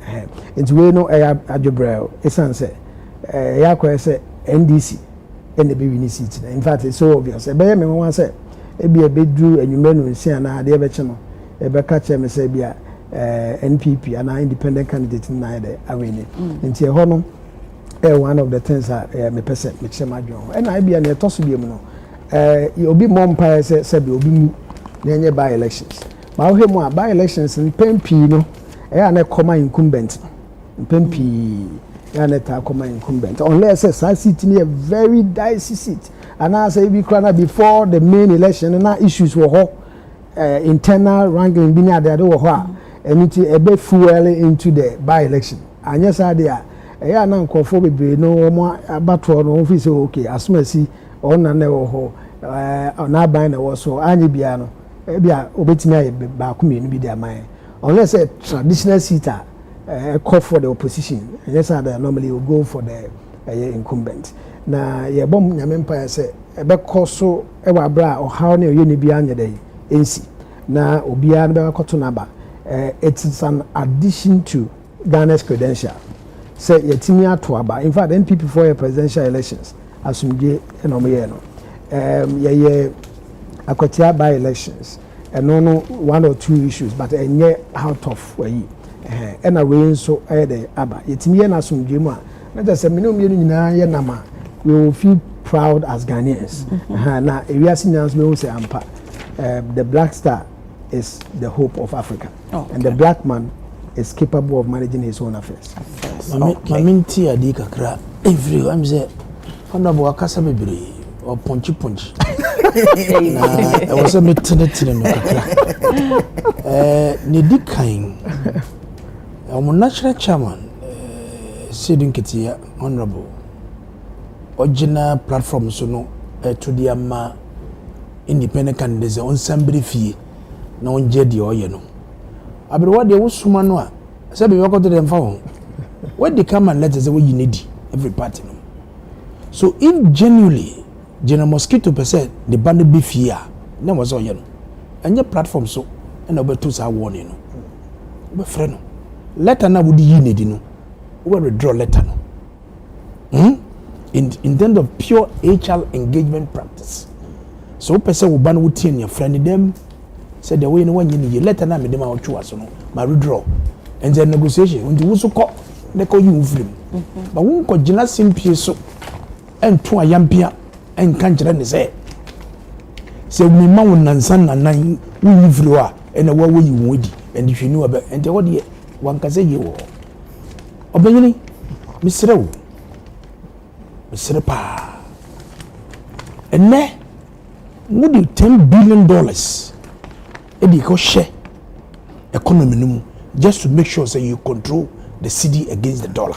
nti we no adwobrel esanse ya kwa say NDC ene be win seat na in fact it's so obvious e be me wan say e bi bedru anwume no nsia na ade be che no e be ka che me say bia NPP and independent candidate na ide awini nti e ho no one of the things me person me che madwo e na bia na to so bia mu no obi mompa say be obi mu na enye by elections ma wo hemu by elections in pempi no na common incumbent pempi na ta common incumbent unless a seat ni a very dicey seat and I say we crown before the main election na issues were ho internal wrangling bi na there wo ho and it a bit fuel into the by election anya sa there na nkofo bebre no mo abato no fi say okay asumasi ona na wo ho na ban na wo so anya bia no bia obetimi aye ba ku menu bi dey man unless a traditional seater call for the opposition yes that normally will go for the incumbent na ye bom nyame mpa say ebe koso e wa bra o how na ye ni bia anya dey ensi na obia na be koto naba it is an addition to Ghana's credential say yetimi ato aba in fact NPP for your presidential elections asumje no me ye no ye akwatia by elections and no one or two issues but enye out of way and away so the aba yetimi na asumje mu a na just me no mienu nyina ye nama we will feel proud as Ghanaians na ewiase nyans me say ampa the black star is the hope of Africa and the black man is capable of managing his own affairs. Maminti adi kakra every I'm say honorable akasa bebre or punchy na was a metenetine no kakra ne dikan our national chairman Sidin Ketia honorable original platform so no to the ama independent candidates on somebody fee na on jedi oye no abrewa de wosuma no a say be wako to dem fa won what they come and let us say we need every party no so if genuinely General Mosquito percent the band be fear na was oye no anya platform so na obeto sa warning no be frɛ no letter na would yi need no we withdraw letter no in terms of pure HR engagement practice so person will ban would your friend them said the way no one you letter na me dem out to us no my withdraw and then negotiation until we so call they call you free but won ko gina simpie so ento ayampia en kan kire ne say we ma won nansan nanan we free wa and wa we yi wodi and if you know about and what the one ka say ye wo obenyini misrew pa enne mudi $10 billion edi ko share economy no just to make sure that you control the cedi against the dollar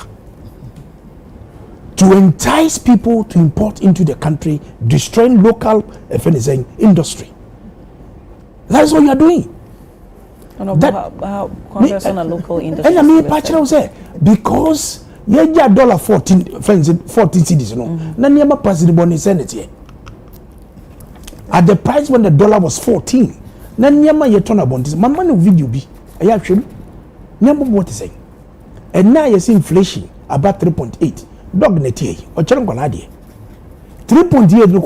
to entice people to import into the country, destroying local industry. That's what you are doing. How Congress on a local industry. And I mean, because you get $14 cedis, you know. Na never pass the bonus senate here. At the price when the dollar was 14, na nyama ye turn abontis mama no video bi e ya hwem nyamba what is saying and now you see inflation about 3.8 dog net here o chere nkwana de 3.8 no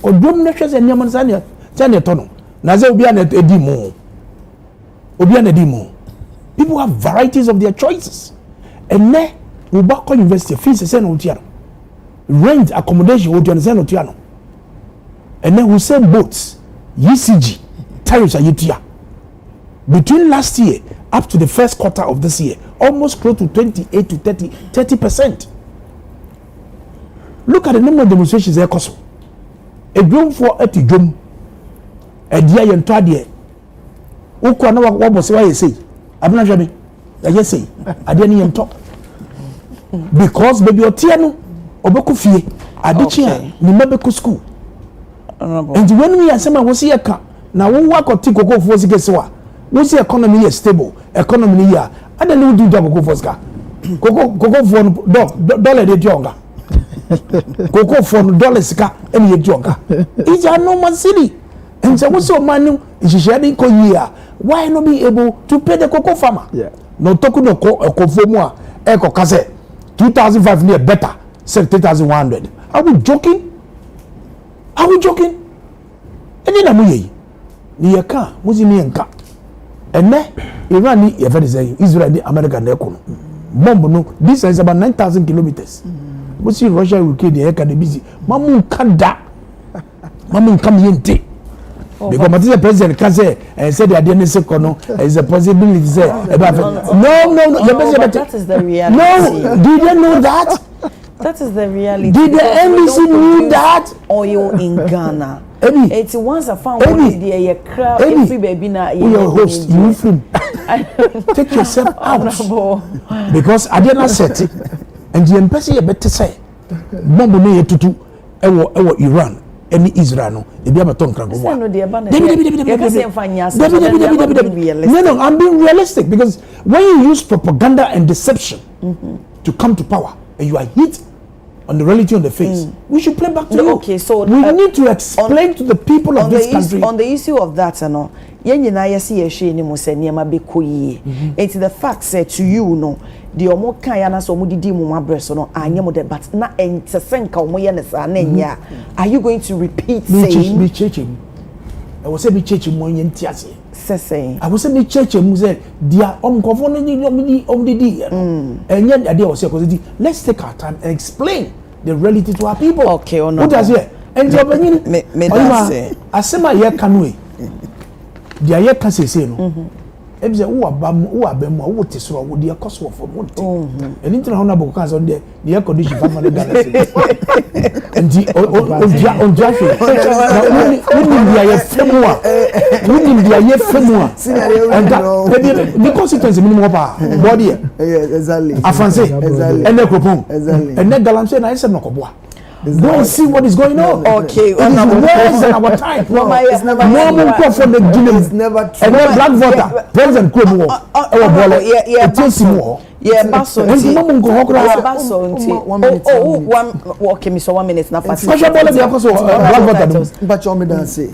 odom na hwese nyama sa ne tono na ze obi ana edi mo people have varieties of their choices and now we back on university fees say no tiano rent accommodation we do say no tiano and then we sell boats ECG tariffs are yetia between last year up to the first quarter of this year almost close to 28 to 30%. Look at the number of demonstrations there cost a drum for a drum a dear and twadie uko na wa boss why say abuna hwebe I say I didn't even talk because baby otia no obeko fie adechia ni mabeko school and when we are saying we see aka na wo wakoti koko fo sikesewa we see economy is stable economy here and then we do that koko fo sika koko fo dollar de jonga koko fo dollar sika eni ye jonga ija no man city and so we so manu ishishade ko year why not be able to pay the cocoa farmer no toku no ko fo mu a e ko kase 2005 near better 30,100 are we joking eni na mu yi ni ye ka muzi ni enka ene Iran ni ye very say Israel ni America na ekono bomb no this is about 9,000 kilometers muzi Russia Ukraine ye ka de busy mamu kada mamu kam yente because the president can say and said the idea sekono is a possibility say no that is the reality. No, did you know that? That is the reality. Did the NBC knew that? Oil in Ghana. It's once I found one day a crowd every baby na your host you film. Take yourself out. Because I did not set it. And the embassy better say bomb no tutu ewo Iran any Israel no e be abaton kran go. No, I'm being realistic because when you use propaganda and deception to come to power and you are hit on the reality on the face, we should play back to you. Okay, so we need to explain to the people of this country. On the issue of that, no, yenina yesi yeshe ni museniema bekoyi. It's the fact said to you, no, the omo kaya na so mudidi mu mabreso no anyemo de but na entesenka omo ye nesa na nya. Are you going to repeat saying? Be churching. I will say be churching mo yentiase. Saying. I will say be churching mu say dia omkofo no ni omdidi. Enye ade o say cause let's take our time and explain the reality to our people. Okay, or not. What does here? And the opinion me that say. Asema ye kanwe. Dia ye kan say no. Ebi say wo abam wo tesoro wo dia koso for month. Eni ntina hona bo kan so de dia condition fa na Ghana. Enti on jafe. Na dia ye femua. Woni dia ye femua. And the constituency minimum pa body. Exactly. Afanse. Ene kropon. Ene galamse na ese nokoboa. Go and see what is going on. Okay, it is worse than our time. It's never from the it's never true. And then black voter, President Kumu, baso okay, me so 1 minute na fast. Black voter. But you me dan say.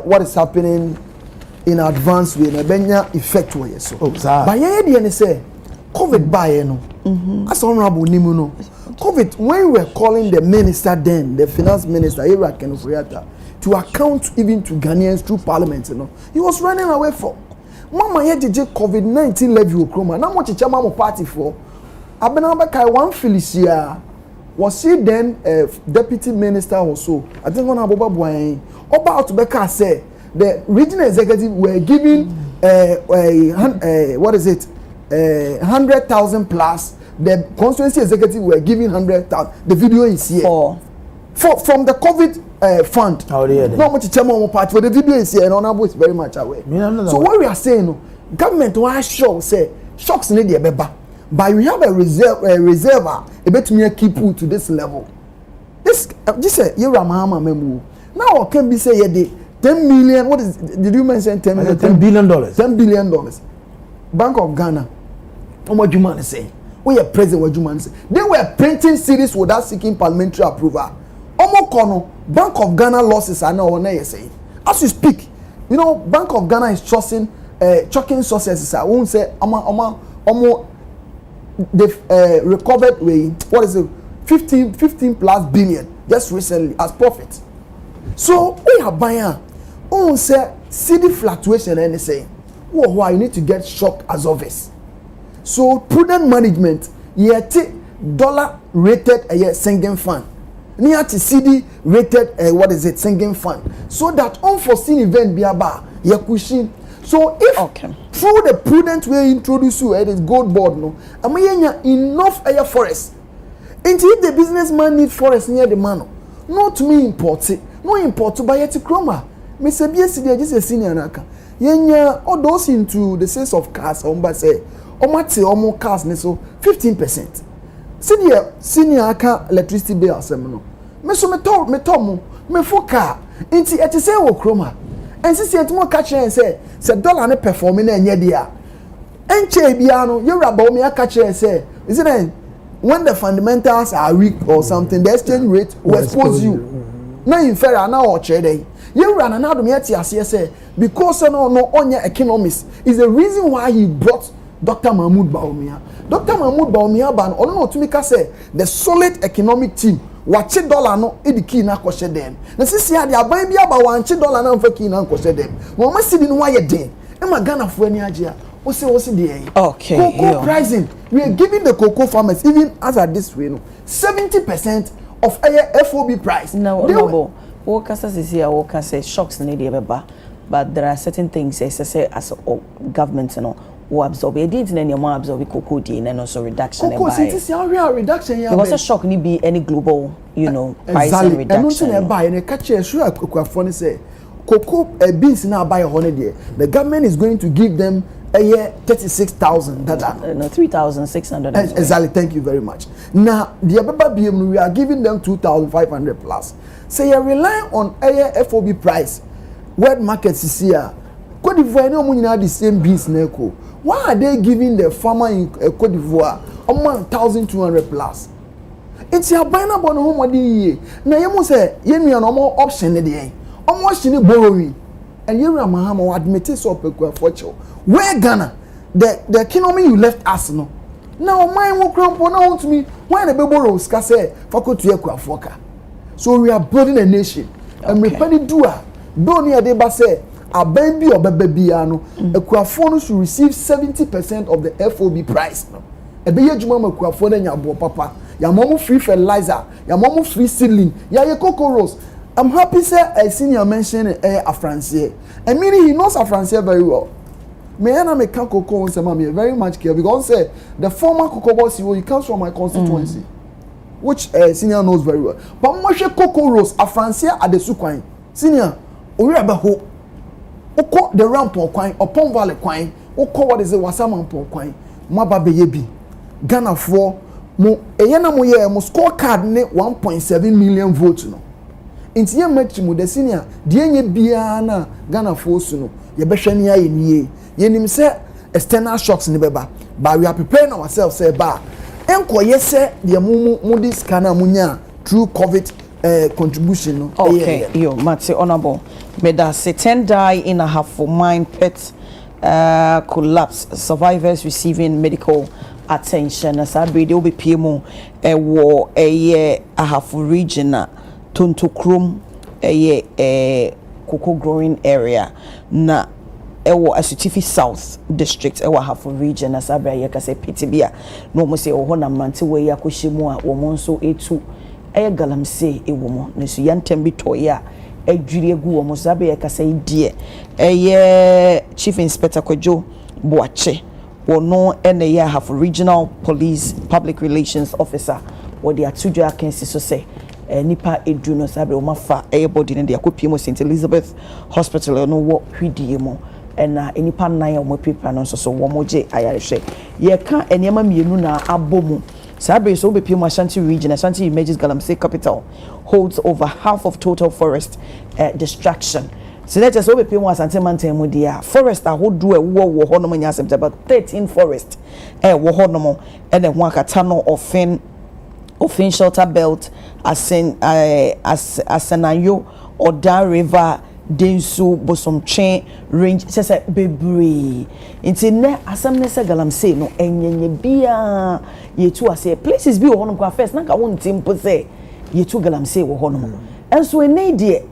What is happening in advance way na benya effect we so. But ye say COVID buy no. As honorable nimu no. COVID, when we were calling the minister then, the finance minister, Ira Kenufriata, to account even to Ghanaians through parliament, you know, he was running away from. Mama here DJ COVID-19 levy Okroma. Now what you mama party for? Abenabakai one Felicia was he then deputy minister also. I think one Aboba Boy about to Beka say the regional executive were giving what is it? 100,000 plus. The constituency executive were giving 100,000. The video is here. From the COVID fund. Not much chairman part, but the video is here and Honorable is very much aware. So what we are saying, government was sure say shocks need the beba, but we have a reservoir a bit me keep you to this level. This say you Ramahama memu. Now can be say the 10 million. What is? Did you mention 10 million? $10 billion. $10 billion. Bank of Ghana. How much you man say? We are present what you man say. They were printing series without seeking parliamentary approval. Omo kono Bank of Ghana losses are now on say. As we speak, you know, Bank of Ghana is chucking sources. I won't say they've recovered what is it, 15 plus billion just recently as profit. So we are buying. On say city fluctuation and they say, whoa, you need to get shocked as of this. So prudent management, yet dollar rated a sinking fund. Near to CD rated sinking fund. So that unforeseen event be about your cushion. So if through the prudent way introduce you at this gold board, no, I mean enough air forest. And if the businessman need forest near the man, not me import it, no import to buy it to chroma. Mr. BSC, just a senior naka. Yenya all those into the sales of cars, say, more cars, so 15%. Senior aka electricity bill assemble. Me so me car. Inti eti say wo chroma. And since you more catch and say dollar ne performing na enye dia. Enche bia no you raba me catch and say is it when the fundamentals are weak or something the exchange rate will expose you. Na in fair na o che dey. You run and do me ati ase say because no onya economics is the reason why he brought Dr. Mahmoud Bawumia. Dr. Mahmoud Bawumia ban ono no tumika say the solid economic team watch dollar no e the key na kwhye dem. Na sisi ya de aban bia ba wanche dollar na mfa key na kwhye dem. Mo ma sidi no waye den. E ma Ghana fo ani agye a wo se dey. Okay. Cocoa pricing. We are giving the cocoa farmers even as at this way no 70% of FOB price. No. Workers say shocks need beba, but there are certain things as government who absorb it didn't any more absorb cocoa and also reduction cocoa is a real reduction because a shock need be any global price and reduction and buy and catch a sure cocoa funny say cocoa beans now buy 100 year the government is going to give them a year 36,000 no 3,600 exactly. Thank you very much. Now the ababa we are giving them 2,500 plus. So you rely on a FOB price. World markets is here. Cote d'Ivoire no money the same beans neko. Why are they giving the farmer in Cote d'Ivoire 1,200 plus? It's your buying up on home of the year. Now you must say you need no more option in the end. Almost in borrowing. And you Mahama admit it so fortune. Where Ghana? The economy you left us no. Now mine will crump on to me. Why the borrow say for to foka. So we are building a nation. And we pay doa. Don't hear they say a baby or baby ano. A Kuafonu should receive 70% of the FOB price. A baby jumama Kuafonu and your papa. Your mom free fertilizer. Your mom free seedling. Your cocoa rose. I'm happy sir I seen you mention a Francier. I mean he knows a Francier very well. Me and I make cocoa and say very much care because say the former cocoa boss he comes from my constituency. Which senior knows very well. But Moshe Cocoa Rose, a Francia at the Suquine. Senior, we have a hope. Oko the ramp or quine, or Pom Valley quine, Oko what is the Wasaman Pom quine, Maba Beyebi, Ghana for Mo Ayana Moye, mo scorecard ne 1.7 million votes. No. Inti ye mechimu the senior, Dienye Biana, Ghana for Suno, Yabeshania in ye, Yenim say external shocks in the beba, but we are preparing ourselves, say, bar. Enko yese the mudi scanner munya through COVID contribution no. Okay, yo Mate honorable. May that say 10 die in a half for mine pet collapse. Survivors receiving medical attention. As I be will be PMO war a year a half region Tuntokrum a year cocoa growing area na ewo Asutifi South District ewo Hafo region as abra ye kase pitibia no mo se oho na mante we yakoshimu a wo mo nso etu galamse ewo mo ne su yantem bi toya adwiri egu wo mo sabe ye kase die Chief Inspector Kojo Boache wono ene ye Hafo Regional Police Public Relations Officer wo de atudwa akensi so say nipa edu no sabe o mafa body ne de akopie mo St Elizabeth Hospital no wo hwidie mo na enipa nan ya mo paper no so wo moje ayarehwe ye ka enema mienu na abomu sabe so be pimo Ashanti region Ashanti Images Galamsey capital holds over half of total forest destruction so that so be pimo Asante mantam mu dia forest ahodo wo hono nya September 13 forest wo hono and then one akata no ofin shelter belt asenayo Oda River densu bosomtwe range sese bebre nti ne asam ne se galamsey no enyenye bia yetu ase places bi wo hono kwa first na ka wonti mpo se yetu galamsey wo hono enso ene die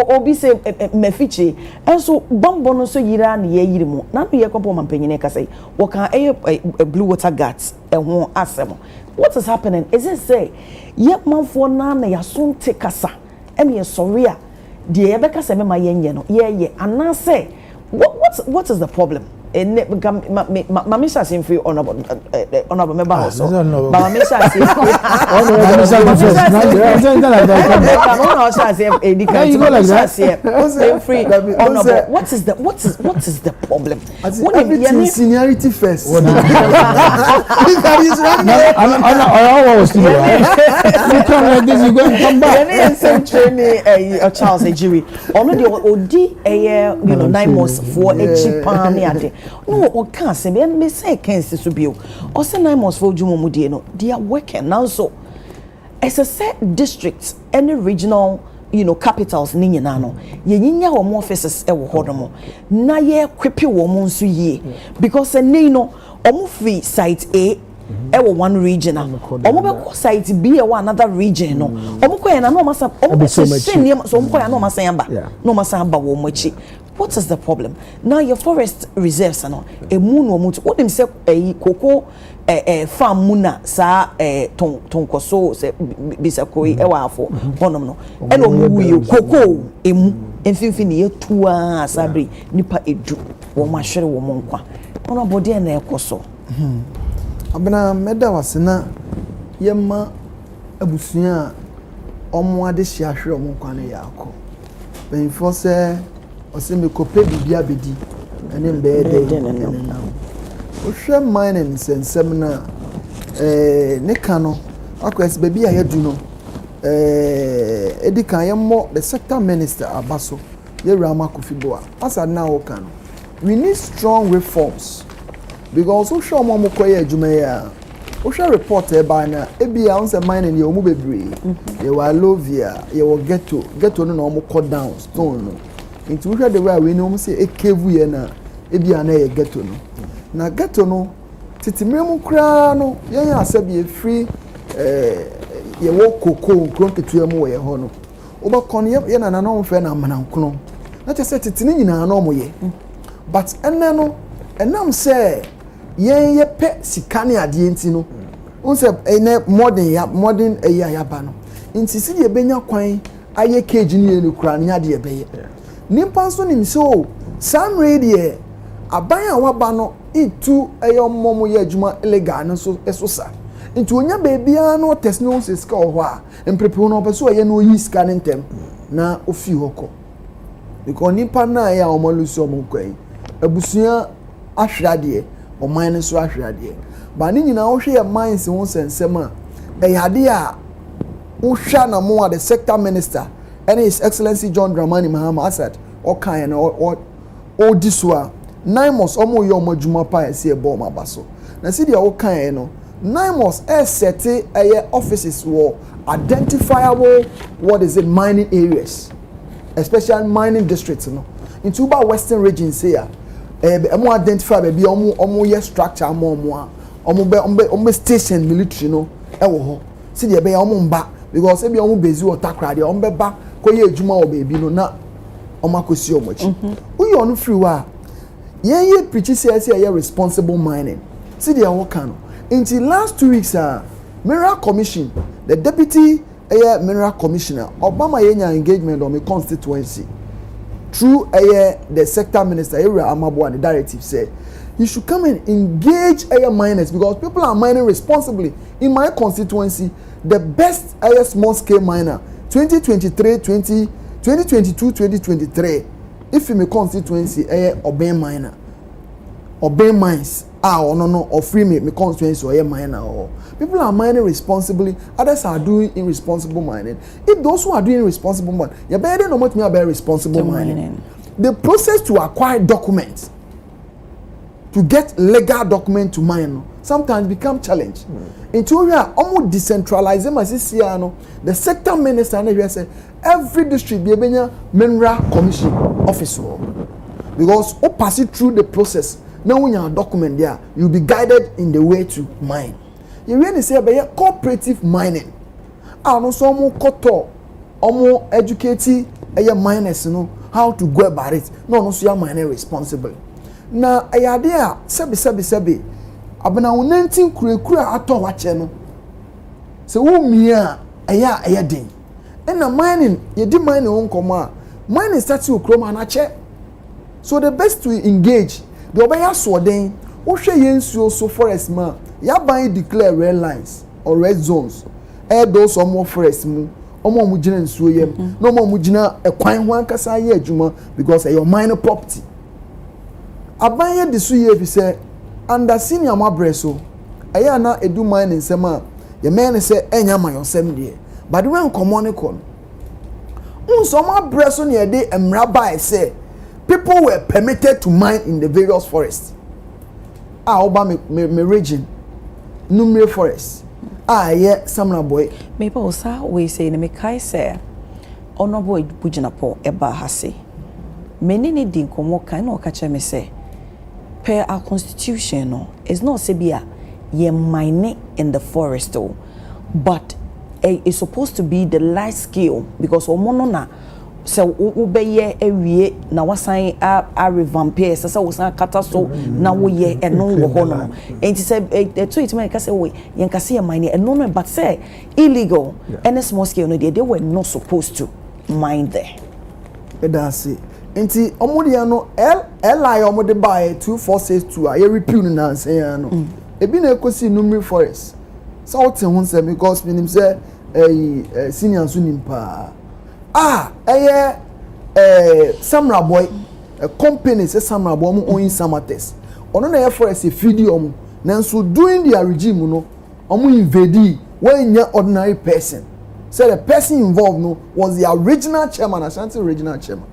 obi se mefiche enso bombo no so yira na ye yiri mu na no ye kwapo mampanyine ka say wo kan blue water guards ho asem. What is happening is it say ye manfo na ya sonte kasa ene ye sorry a de ye beka se me ma yenye no ye anase what is the problem? Mama Misha seem free honorable member house. Mama Misha seem free. What is the problem? Everything seniority first. Charles Ejiri. Already odi 9 months for a no, or can't say me say can't so be. Or say 9 months for Jumomudi, no, they are working now. So, as a set districts, any regional, capitals, Ninyanano, Yenya or more offices, ever hodomo. Na ye creepy woman so ye, because a nino, omufi site A. Ewo one region omo site B another region no omo ko na no masa omo so omo ko na no masa ba wo mochi. What is the problem now? Your forest reserves no emu no omo what dem say cocoa farm muna sa tonkoso se bisakoi ewa afo honom no e no mu wi cocoa emu emfimfini ye tua sabre nipa edu wo ma hwere wo mo nkwa ono body na ekoso abena meda wasena yemma abusua omo ade hia hwere omo kwane yakọ benfo se oseme kope bibia bedi ene mbe de na ohwe mining sensem na ne ka no akwes baby ayedu no edika yemmo the sector minister abaso yerama kofiboa asa na wo kan we need strong reforms because we show mo koye adwuma ya we show report e ba na ebia on say mining ye omu bebre ye wa lovia ye wo ghetto no na omu cut down stone no into we the way we know say ekevu ye na ebia na ye ghetto no na ghetto no titimremu kra no ye ya asabi e free ye wo koko kronketu mu ye ho no oba kon ye na no mfe na manankono na te say titini nyina na omo ye but enne no enam say ye pe sikane ade enti no unse ene modern ya ba no nti si de benya kwan aye cage ni enu kura nya de beye nimpa so nim so sam radio aban a waba no itu eyo momo ye adwuma illegal no so esosa nti onya bebia no test no se ska ho a emprepe no obeso ye no yi ska ntem na ofi hoko because nimpa na ya omaluso omkwan abusua ahwade o mine so ahwade ba ni nyina wo hwe ye mines ho sensem a eyade a wo hwa na mo the sector minister and his excellency John Dramani Mahama said o kan na o disua 9 months omo ye omo adwuma pa ese e bo ma baso na see dia wo kan no 9 months set offices were identifiable mining areas, especially mining districts no into about western regions here emo identify be omo structure omo station military no e wo ho see dey be omo mba because e be omo bezi otakra dey omo beba koye adwuma o bebi no na omo akosi omo chi uyi onu free wa ye preach say responsible mining see dey wo kan until last 2 weeks mineral commission the deputy mineral commissioner Obama yenya engagement on my constituency through the sector minister Amabo and the directive said you should come and engage miners because people are mining responsibly in my constituency. The best small scale miner 2022 2023 if in my constituency obey miner obey mines or free me constituency or miner or people are mining responsibly, others are doing irresponsible mining. If those who are doing irresponsible mining, you better know what me about responsible mining. The process to acquire documents to get legal document to mine sometimes become challenge. Into we are almost decentralized the sector minister and say every district be a mineral commission officer because o pass it through the process. Now when you have a document there, you'll be guided in the way to mine. You really say about cooperative mining. I know some more koto, more educated miners know how to go about it. No, so you miner responsible. Now I idea sebi. Abena unentin kure ato wache no. Se wo mia aya den. And na mining, ye di mining on koma. Mining starts to chroma na che. So the best to engage the obaya so den wo hwe yensuo so forest ma ya ban declare red lines or red zones those more forest mu omo gina nsuo yem no omo gina ekwan ho ankasa ye adwuma because your minor property abanye de so ye bi se under senior mabreso aya na edu mining nsema ye men se enya mayosem de but when common kon unso mabreso ne ye de emra bai se people were permitted to mine in the various forests. Oba me region, numerous forests. Yeah, Samra boy. Maybe also we say ne me kai say, honorable Bujinapo eba hase. Many ni din komo kai no kache me say, per our constitution no, it's not sebia ye mine in the forest though, but it's supposed to be the large scale because omono na. So ubeye ewie na wasan a revamp se se wasan kata so na wo ye eno wo ho no enti se to it man ka se we yen ka se ye mine eno no but say illegal any small scale no they were not supposed to mine there that's it enti omode no li omode buy 2462 a ye repeal na say no ebi na ekosi numri forest so what ho say because minim say senior so nimpa Samra boy, a company says Samra boy own Samates. Ono na forest a video nanso during their regime no, omo invade when your ordinary person. So the person involved no was the original chairman, Ashanti original chairman.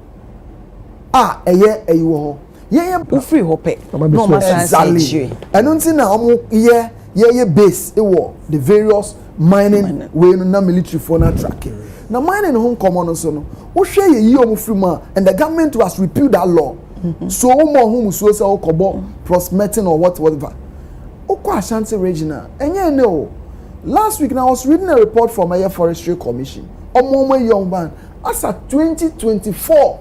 Wo. Yeah, free hope. No exactly. I don't think na omo base the various mining way no military for na tracking. Now mining home common so no wo hwe ye yi omo free ma and the government has repealed that law so more home so say okobo prospecting or whatever okwa Ashanti regional enye ne o last week now I was reading a report from a forestry commission omo young man as at 2024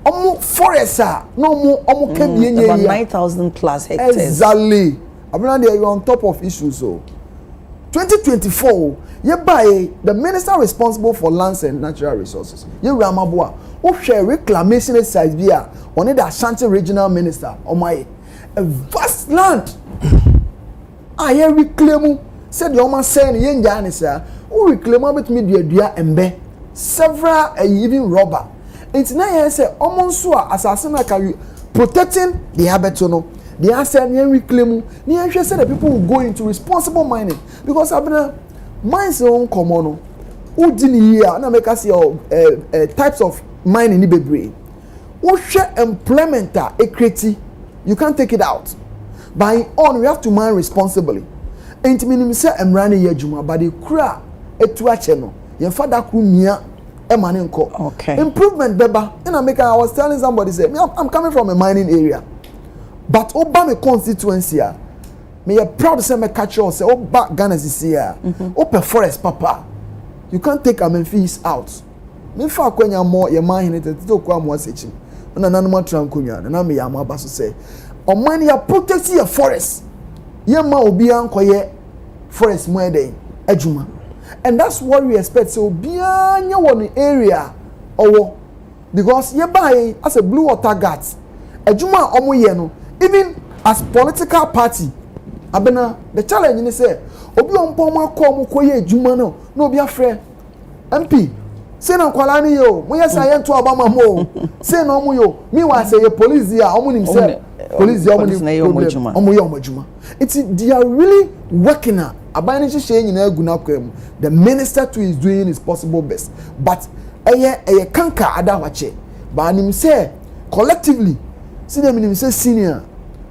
omo forest no omo kebie nye about 9,000 plus hectares exactly abuna they are on top of issues so 2024 the minister responsible for lands and natural resources Ramabua who share reclamation exercise via on the Ashanti regional minister a vast land reclaim said the Oma saying yen janisa who reclaim with me dua embe several even rubber it's na say omonso assassin can protecting the habitat the asset yen reclaim ni yen say the people will go into responsible mining because abena mines on common who didn't hear na make us types of mining ni bebre who share employment equity you can't take it out by on we have to mine responsibly enti minim say emrane ye adwuma but the kura etu ache no ye fada kru mia e mane nko okay improvement beba na make I was telling somebody say I'm coming from a mining area but Obama constituency me you proud to say me catch you say back Ghana this year open forest papa you can't take am fees out me fa kwanya more your man hin to kwa mo asechim na nanoma trankonwa na me ya mo aba so say oman ya protect your forest ye ma obi ankoye forest mo eden adwuma and that's what we expect so obi anya won area owo because ye buy as a blue water guards adwuma omo ye no even as political party abena the challenge ni say obi onpo mo akọ mo koye adwuma no na obi afre MP say na kwala ni yo mo yes ayen to abama mo say na omo yo me wa say ye police here omo nim say police here omo ni omo yo adwuma they are really working at abani hye nyina agu na kwam the minister too is doing his possible best but eye kanka ada wache ba nim say collectively senior minimum say senior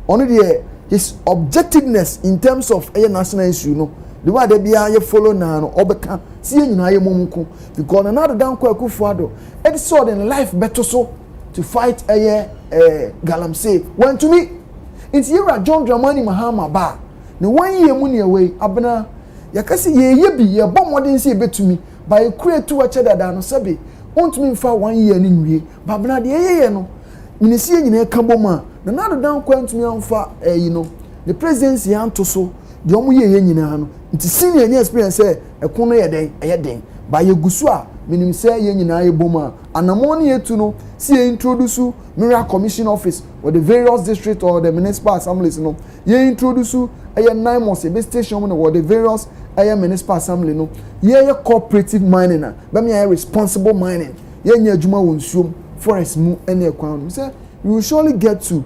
on the his objectiveness in terms of a national issue no the way they be a follow na no obeka see nyina ye momuko because another down Akufo-Addo it saw in life better so to fight galamsey when to me it's here John Dramani Mahama ba ne 1 year mu ne away abena yakase ye bi ye bom modern say betumi by create to a cheddar no sabe ontumi mfa 1 year ni nwie babena de ye no minisi nyina ka boma na nado dan kwantumi amfa you know the presidency anto so de omo ye nyina no nti senior any experience ekono ye den ba ye gusu a minim say ye nyina ye boma anamoni yetu no see introduce Mineral Commission Office or the various district or the municipal assemblies no ye introduce 9 months a station or the various municipal assembly no ye cooperative mining na be me responsible mining ye nya adwuma wonsuom forest mu ene ekwan say you will surely get to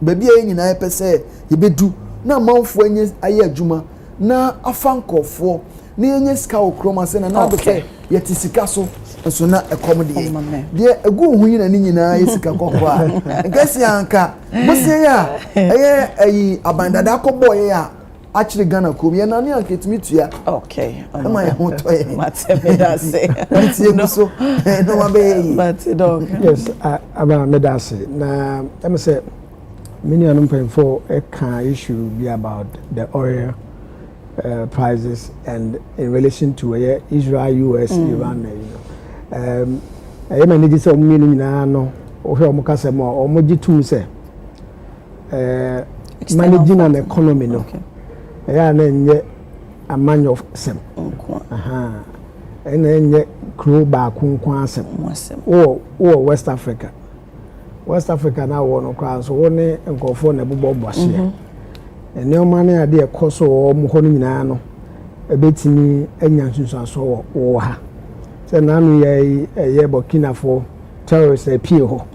baby ye nyina pese ye bedu na manfo enye aye adwuma na afankofo na enye ska okroma se na do say ye tisika so na accommodate de egu hu yina ni nyina ye sika kokko a nkesi anka bose ya ayi abandada akobọ ye a actually Ghana kom ye na ni anka etimi tua okay am I want to me that say no so no ma be but dog yes aba me that say na em say many anum for a can issue be about the oil prices and in relation to Israel, US, Iran, I am a say no or Mojitum say managing an economy no. A man of sem. And then yet crew back or West Africa. West Africa now one crown so one and go for Nebubo Bosia. And no money idea cost or Mohonino a bit me and Yansun so or ha. So now we a Burkina for terrorists a Pio.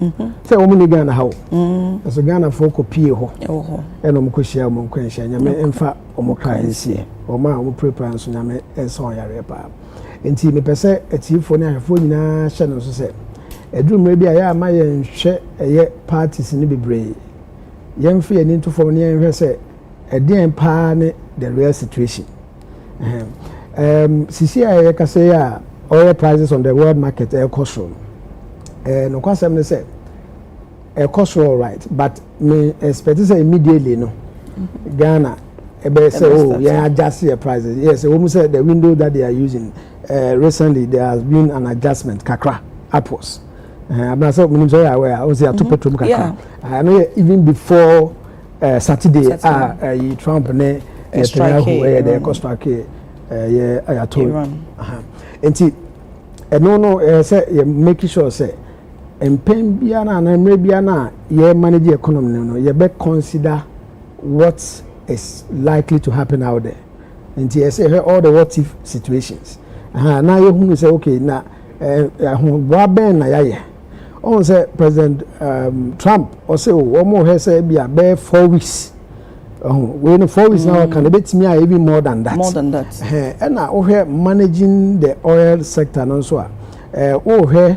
So only Ghana how as a Ghana folk of Pio and Omokushia Monquentia, Yame and Fa Omokai or Ma Preparance and so on Yarepa. And see me per se a chief for now for na channel so say. A dream maybe I am my share a parties in the brave. Young free and into for near say. A dear pane the real situation. CCI can say oil prices on the world market are costly. No question say a costly right, but me expect to say immediately no. Ghana, say oh yeah adjust the prices. Yes, almost said the window that they are using. Recently there has been an adjustment kakra upwards. I'm not so aware. I was here to petrol kakra. I know even before. Saturday Trump ne strike the cost strike I told enti no say make sure say empem bia na mre na ye manage economy no ye be consider what is likely to happen out there enti say all the what if situations na ye hu say okay na wa ben na ya on say President Trump or say omo he say be about 4 weeks. We know 4 weeks now can bet me even more than that. More than that. And now we managing the oil sector and also we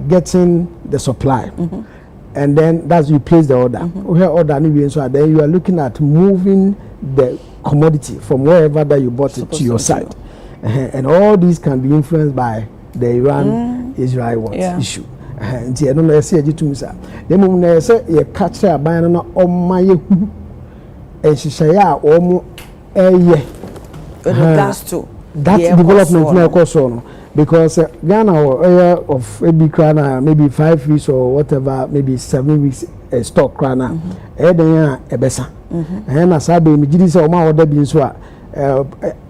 getting the supply. And then that's you place the order. We order and so then you are looking at moving the commodity from wherever that you bought it to your side. And all these can be influenced by the Iran-Israel issue. Nti eno na ese agitum sa dem mu na ese ye catch aban no omma ye hu ehihye a omo eye that's to that development na koso no because Ghana area of maybe krana maybe 5 weeks or whatever maybe 7 weeks stock krana den ya ebesa na sabe mi gidi se oma order bi nso a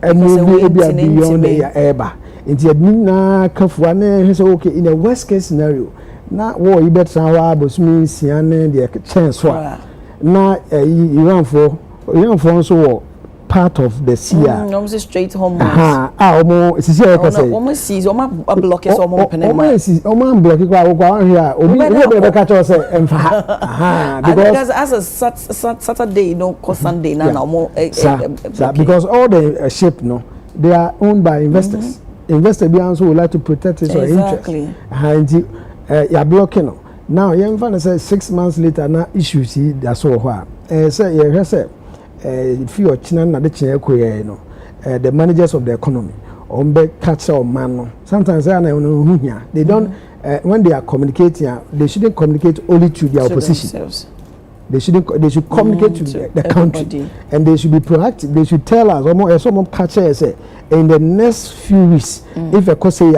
emu bi beyond the eba nti adina kafua na say okay in a worst case scenario na wo you better wa bosumi siane the chance wa na Iran for so wo part of the sea almost straight home omo sisi e ka say omo sees omo block is omo open omo block kwa here obi be ka cho say emfa because as a Saturday Sunday na omo because all the ship they are owned by investors. Investor be also would like to protect his interest. Ya blocking now you find say 6 months later na issues see that so hwa say you say if you china na de china koye no the managers of the economy on be catch or man no sometimes they don't when they are communicating they shouldn't communicate only to their opposition themselves. They should communicate to the country, and they should be proactive. They should tell us some catch say in the next few weeks if a say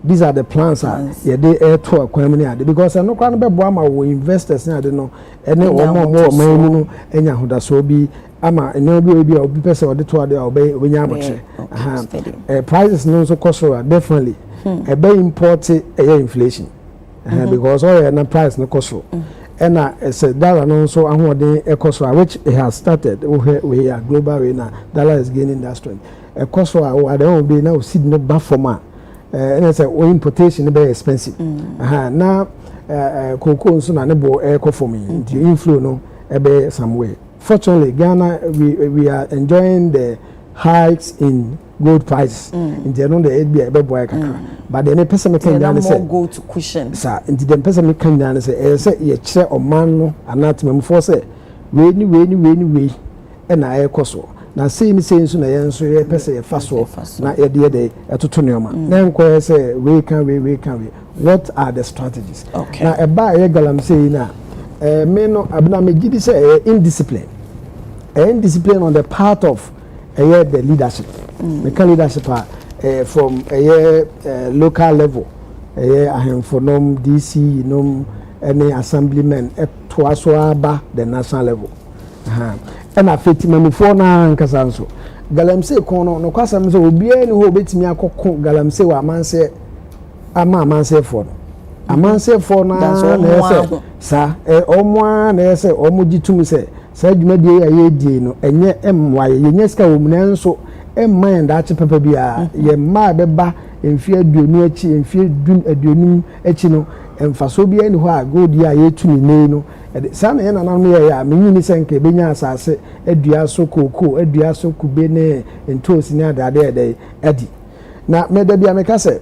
these are the plans they to because I know can be boama investors na de no and more money enya hoda so bi ama no bi obi person or the to dey obey onya abotire prices no so cost definitely e be import inflation because all na price no cost and said dollar no so ahode ekoso which it has started we are global way now dollar is gaining that strength ekoso I don't be now see no back for man and I say importation very expensive now cocoa so na nebo eko for me the inflow no be some way fortunately Ghana we are enjoying the hikes in gold prices in the no the be boy kakra but the person can down say go to cushion sir in the person can down say ye kire o man no anatem for say we and I ekoso na say ni say so na ye nso ye person ye faso na ye de etoto neoma na enko say we can what are the strategies na e ba ye galam say na me no abna me gidi say indiscipline on the part of the leadership the leadership from local level for nom DC nom any assemblyman to aswaba the national level and afeti mamufo na nkasa nso galamse kono no kwasa mse obi ani ho betimi akoko galamse wa amanse amanse for amanse for na ese sa omwa na ese omugitum se sa dwumadie ya yedie no enye emwaye yenye ska womna nso mind achi papa bia ye ma beba emfie aduonu achi emfie aduonum achi no emfaso bia ni ho a godi a yetumi nei no sa na ye nanam ye ya menyini senke benya asase adua so koko adua so kube ne entosi ne adade ede adi na meda bia meka se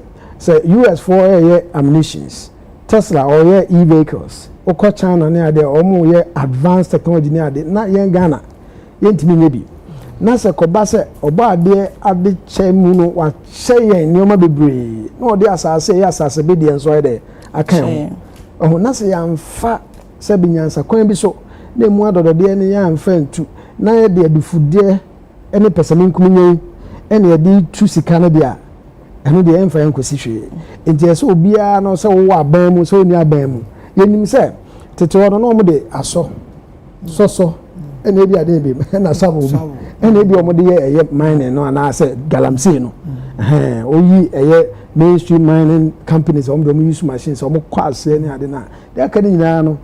US for ye ammunitions Tesla or ye e-vehicles oko China ne ade omo ye advanced technology ne ade na ye Ghana yentimi nyebi na se koba se oba ade chemu no wa hye nyoma bebre na ode asase ya asase be de enso ede akan ho na se ya mfa se binyansa kwan bi so na mu adodode ne ya mfa ntu na ye de adufude ene pesaminkum nyen ene ye de tu sika na dia eno de emfa yankosi hwe enti se obia no se wo aban mu se oni aban mu yenim se tete wono no mo de aso so ene bi ade bi na sabo bi ene bi omo de ye mining no na se galamsey no oyi mainstream mining companies omo de use machines omo kwase ne ade na de aka ni nyina no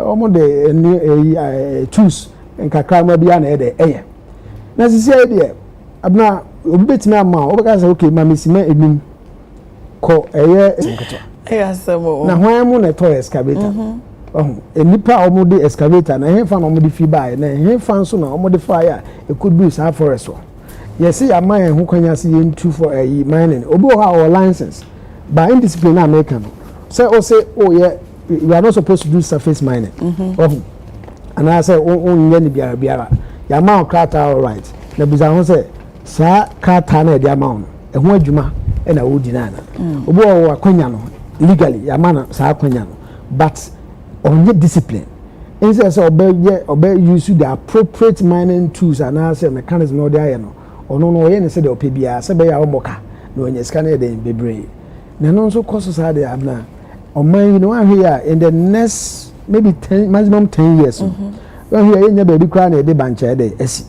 omo de tools nkakra ma bia na ede na sisi ide abna obi betimi ama obeka say okay mamisima enim ko na hwan mu na to excavator enipa omo de excavator na hefa na omo de fi bae na hefa nso na omo de fire e could be sa forest yes ya man hu kwanya se yentu for mining obi o ha or license by indiscipline American say you are not supposed to do surface mining and I say onye ni biara ya ma krata all right na biza ho say sa krata na de ama ho ho adwuma e na wodi na obi o akwanya no legally ya ma na sa akwanya no but onye discipline instead say obey use the appropriate mining tools and say mechanism no dey no ono no ye ne say de opebia say be ya omoka na onye sika na de bebre na no so cost say dey abna oman you know here in the next maybe 10 maximum 10 years when here yenya baby kra na de bancha dey esi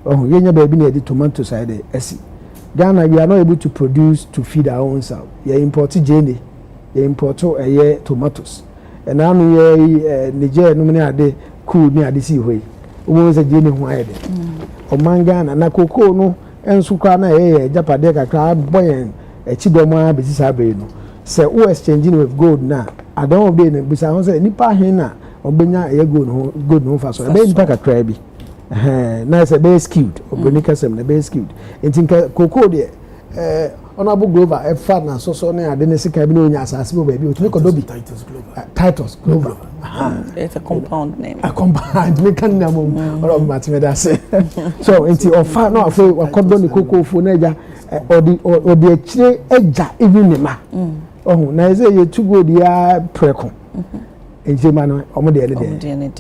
yenya baby na de tomato side dey esi Ghana we are not able to produce to feed our own self we import jene we import tomatoes and now Nigeria no many ade cool ni ade si hoi omo se jene ho ayede oman Ghana na cocoa no enso kwa na japade kakra boyen echidom a be sisa be no say o exchanging with gold na adon be na bisa ho say nipa hen na obenya gold no fa so be nipa kakra bi na say be skilled obonika sem na be skilled entinka cocoa de honorable Glover e fa na so na ade ne sika bi na onya asase bo baby otumi ko dobi Titus Glover it's a compound name a compound me kan na mom honorable Matimeda say so enti ofa na afo wakodo ne kokofo na eja odi akire eja even ne ma oh na eze ye to go dia preko ejema no omo de ne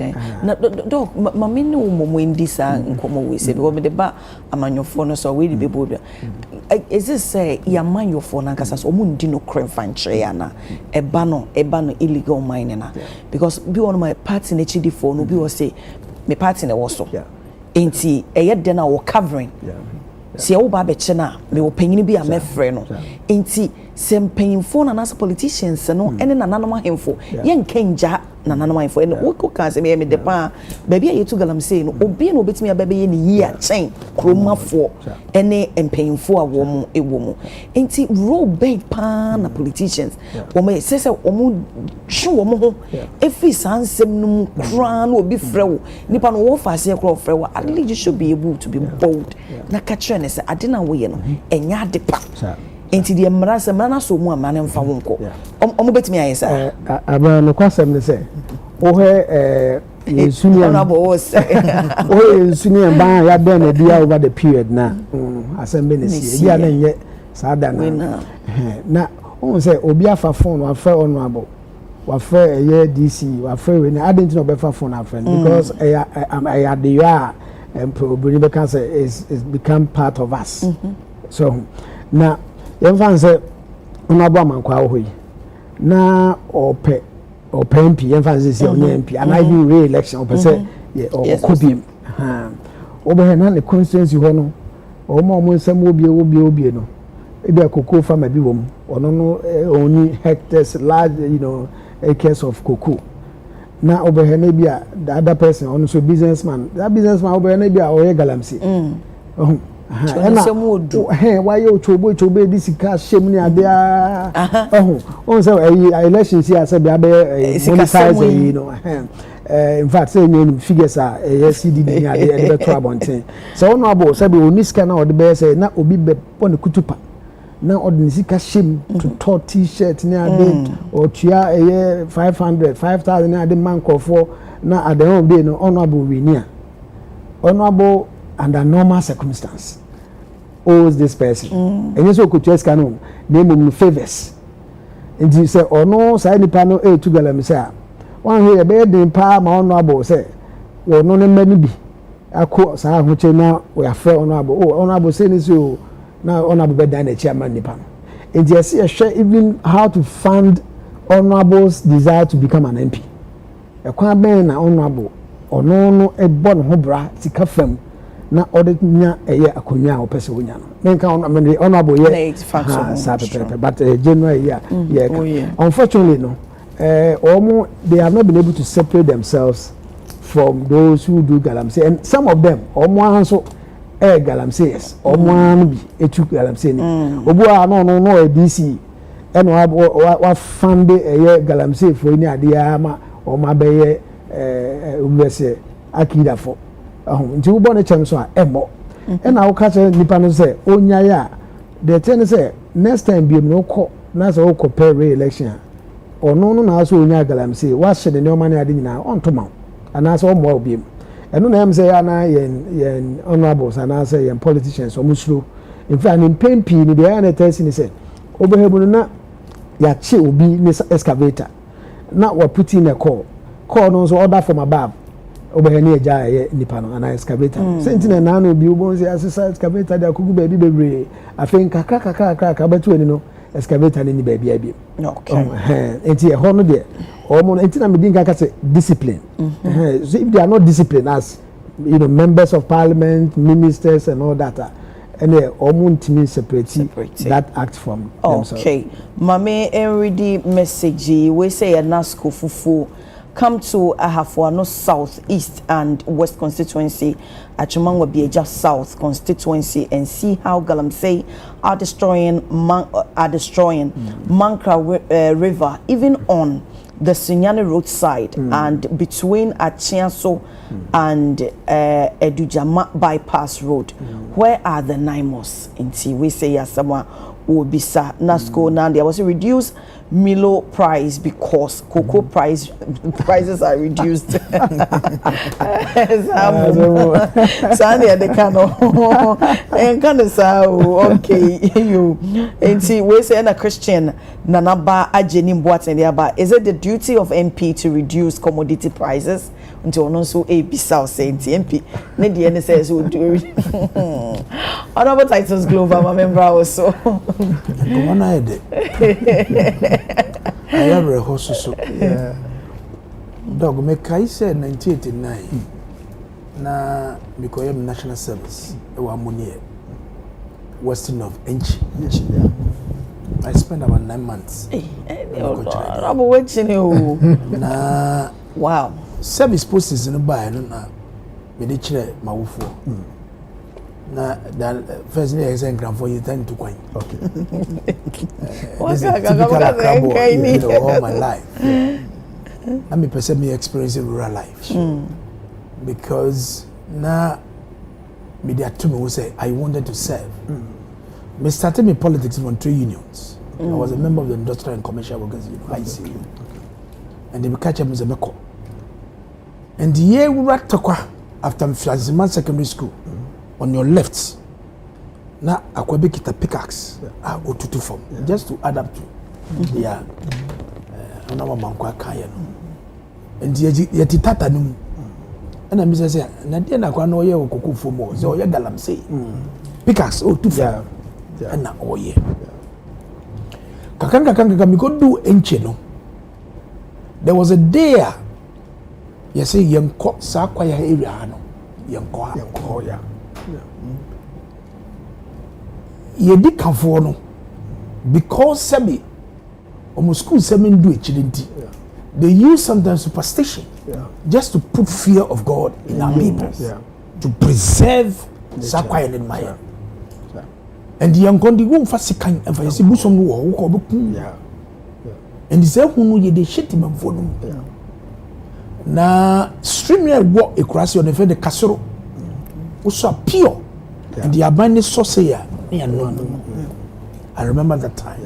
na dog mama no momo indisa nkomo we say because me de ba amanyofo no so we de bebo is this say ya amanyofo na nkasa so omo ndi no cremfanche ya na eba no illegal mining na because be one of my party na chidi for no be we say me party na wo so enti eye de na wo covering si wo ba be che na me wo panyini bi a me frɛ no enti sem panyinfo na nas politicians no ene na nanom ahemfo ye nkenja na nanom ahemfo ene wo ka se me de pa ba bia yetu galamsey no obi na obetimi abebe ye ne yi a chen kromafo ene empanyinfo a wo mu ewo mu enti role big pa na politicians wo me se wo mu hwe wo mu ho efi sansem num kra na obi frɛ wo nipa no wo fa se kra frɛ wo at least you should be able to be bold na catch ne se ade na wo ye no enya ade pa enti de mrasa mana so mu amane mfa wonko omo betimi ayesa aba no kwasem ne se o he yesuni honorable o yesuni ban ya den na dia over the period na asem be ne sie dia na nye sada na o se obi afa phone wa fa honorable wa fa ye DC wa fa we na adenti no be fa phone a friend because I the you are obìnrin be can say is become part of us so na yɛmfa nsɛ ɔnabo amankwa wo yi na ɔpɛ MP yɛmfa nsɛ sɛ ɔnyɛ MP and I do re-election ɔpɛ sɛ ɔkɔbiem ɔbɛhɛ na ne constituency hɔ no ɔmo nsɛm obie no ebi cocoa farmer bi wɔ mu ɔno no only hectares large acres of cocoa na ɔbɛhɛ na bi a the other person ɔno so businessman that businessman ɔbɛhɛ na bi a ɔyɛ galamsey why you chobo this sika shem ni ade on say election see as be monetize in fact say any figures are CDD ni ade be to abonten so no abo say be oni sika na ode be say na obi be pon kutupa na ode ni sika shem to tot t-shirt ni ade or tua 500,000 ni ade mankofo na at the end of the day no honorable winia honorable under normal circumstance owes this person and you so could just can name him favors and you say oh no say nipa no e to galam say one here be den pa ma honorable say wo no ne mani bi akọ sa ho che na we afre honorable say ni so na honorable be dan na chairman nipa and you see even how to fund honorable's desire to become an MP e kwa ben na honorable ono no e bo no ho bra sika fam na order nya eye akonwa a opese wonya no menka honorable ye but January yeah unfortunately no they have not been able to separate themselves from those who do galamsey and some of them also galamseyers an bi etu galamsey ni obu a no DC and wa fund galamsey for ni ade ama be ubese akida for nti wo bone chem so a emo e na wo ka che nipa no say onya ya the thing say next time bi no ko na say wo ko per re-election ono no na so onya galamsey wa hye ne o ade nyina ontoma ana so mo obi eno na em say ya na yen honorables ana say yen politicians o musuro in fact in pempi ni de ya na test ni say obehebu na ya che obi ni excavator na wa put in a call no so order from above obehani eja nipa no ana excavator sentinel na no bi ubon say asesa excavator da kugu ba bi bebre afen kakaka batu ani no excavator ni ba bi abi okay enti e ho no de omo enti na medin kaka say discipline so if they are not disciplined as members of parliament, ministers and all that and omo ntimi separate that act from themselves. Okay mame enready message we say NASCO fufu come to Ahafuano South, East and West constituency, Achumangwa Bieja South constituency, and see how Galamsey are destroying Mankra River, even on the Sunyani roadside and between Achiaso and Edujama bypass road. where are the 9 mosques? Inti we say yes, someone will be sa na school now. There was a reduced Milo price because cocoa prices are reduced. Sandy the cano and kind of okay you and see we say a Christian nanaba ajenim boat and thereby is it the duty of MP to reduce commodity prices until no so a bisa say MP ne the end says we do other titles global my member also I have a horse so dog make I said 1989 na because I'm national service wa money western of inch I spent about 9 months I'm watching you na wow service posts in the buy no na me dey kire mawofo na that first day exam grant for you time to coin okay what's all my life let me perceive me experiencing rural life because na me dey to me who say I wanted to serve me started my politics from 3 unions I was a member of the Industrial and Commercial Workers Union ICU and they catch me as a meko and the year we were after Flaziman Secondary School on your left na akwabe kita pickaxe otutu form just to add up to yeah ona mama kwa kaya no and ye titata no na mi say na dia na kwa no ye okoko form o so ye galamsey pickaxe otutu form na oye kakanga mi go do enche no there was a day you say yenko sa kwa ya area no yenko ya yedi kanfo no because sabi almost school seven do echidenti they use sometimes superstition just to put fear of God in our people to preserve sakwa in my and the young kondi won fasikan and for busom no wo ko bekum and say hunu ye dey shit man for no na streamer wo ekurasi on the kasoro also pure and the abandoned saucer I remember that time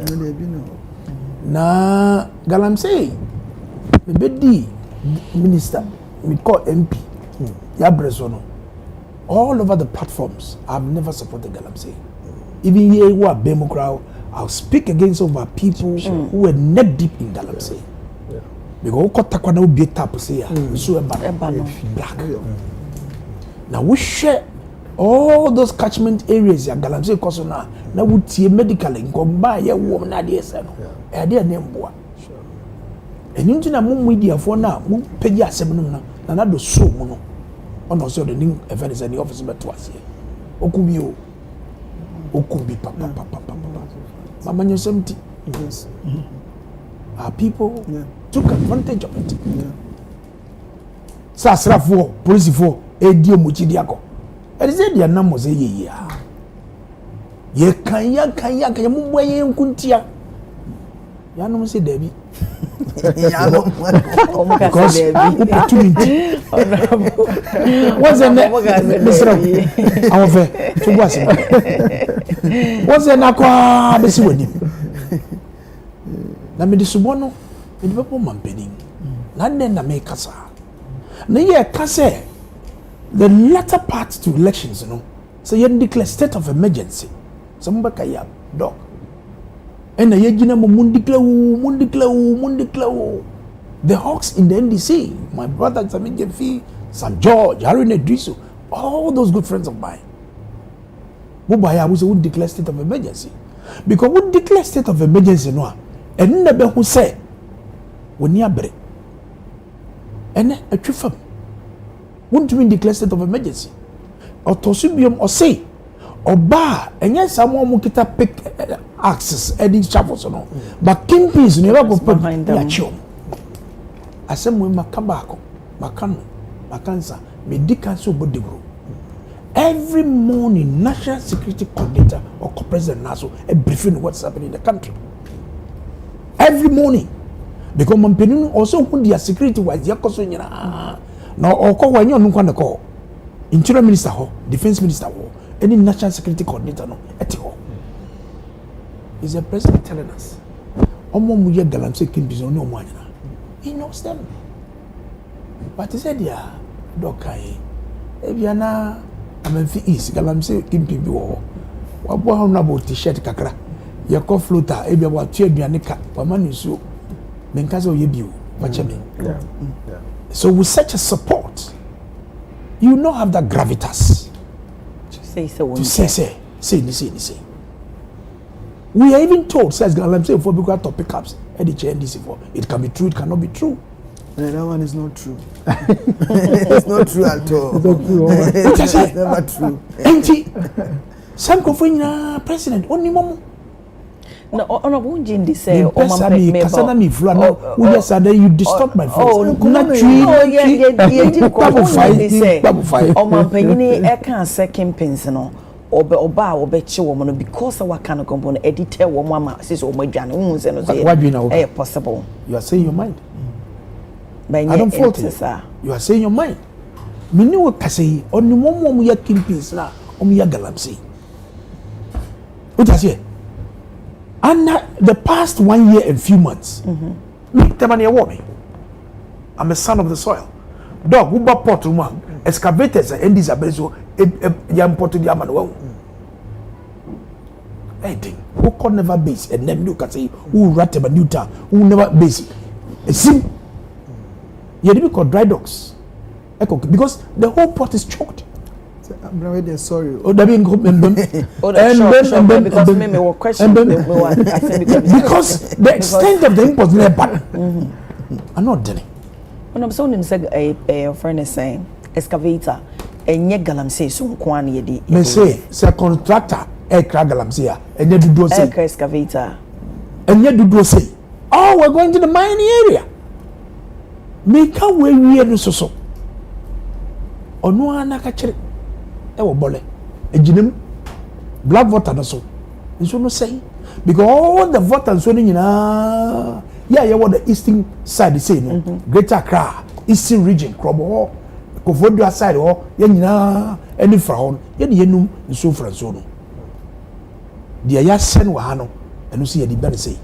na galamsey me bedi minister me call MP ya bresono all over the platforms I've never supported galamsey even here who are Democrat I'll speak against some of our people who were neck deep in galamsey because kotakwa na obi tap say so black now we share all those catchment areas ya galamsey koso na wutie medically ngomba ye wo na de ese no e de ne mboa enyim tina mu media for na mu pegi asem no na do so mu no ono so the new event in the office beto ase okubi papa mama nyosemti yes our people took advantage of it sa srafo police for edi omochi diako e dey dia namo say ye kan ya mu boye nkuntia ya no say Debbie ya no because opportunity what's the Mr. Awofe to boss what's the nakwa besi wani na me disubo no me de pepo mampeni na den na me kasa na ye kasa the latter part to elections you know so you declare state of emergency somebody kaya dog and na yegina mo mundiclaw the hawks in the NDC my brother Samin Jefi Sam George Harry Nedriso all those good friends of mine Mubaya we would declare state of emergency because we declare state of emergency no and never who say we near bre and a trifam won't we declare state of emergency or tosubium or say or bar and yes someone who kita pick access any shovels no but kingpins never go behind them asem we makabako makano makansa medical so bodigro every morning national security coordinator or president naso a briefing what's happening in the country every morning because mampenu also who their security was yakoso nyina na okọ wanyo no kwa call interior minister ho defense minister ho any national security coordinator no etio is the president telling us omo mu ye galamsey kimpis no omo anyana he knows them but he said yeah dokai ebiana amanfi is galamsey kimpi bi wo wabo ha no about t-shirt kakra ye ko floater ebia wa tu aduane ka wa manu so menka say oye bio wacheme so with such a support you not have that gravitas to say. We are even told, says Galamsey, for because to pick ups at the NDC for it can be true, it cannot be true. No, that one is not true. It's not true at all. It's never true. Empty. Some Kofina president only mom. No, on a wound in the say, you disturb my voice. Second pension. Oba obechi woman because our kind of component editor woman says oh my journey possible. You are saying your mind. I don't fault you. You are saying your mind. Me know what say only one ya kimpins na ya galamsey. What does it? And the past 1 year and few months, me I'm a son of the soil. Dog, who bought pot room, excavators and these are bezo, yam pot to the Amanuel. Anything who could never base and then you can say who rat a new town, who never base it. See, you didn't call dry dogs because the whole pot is choked. I'm really sorry. Oh, that means because the extent of the import is bad. I'm not doing it. When I'm so saying a friend is saying excavator and yet galamsey so kwan yedi. Me say contractor aircraft galamsey and yet do say excavator and yet do say oh we're going to the mining area. Make a way we so. Ono anaka chere ewo bole ejinem black voter no so nso no say because all the voters so nyina yeah what the eastern side say no Greater Accra eastern region krobo Koforidua side ho ya nyina any fra ho ye de yenum nso fra so no de ya sen wa ha no eno so ye di bane say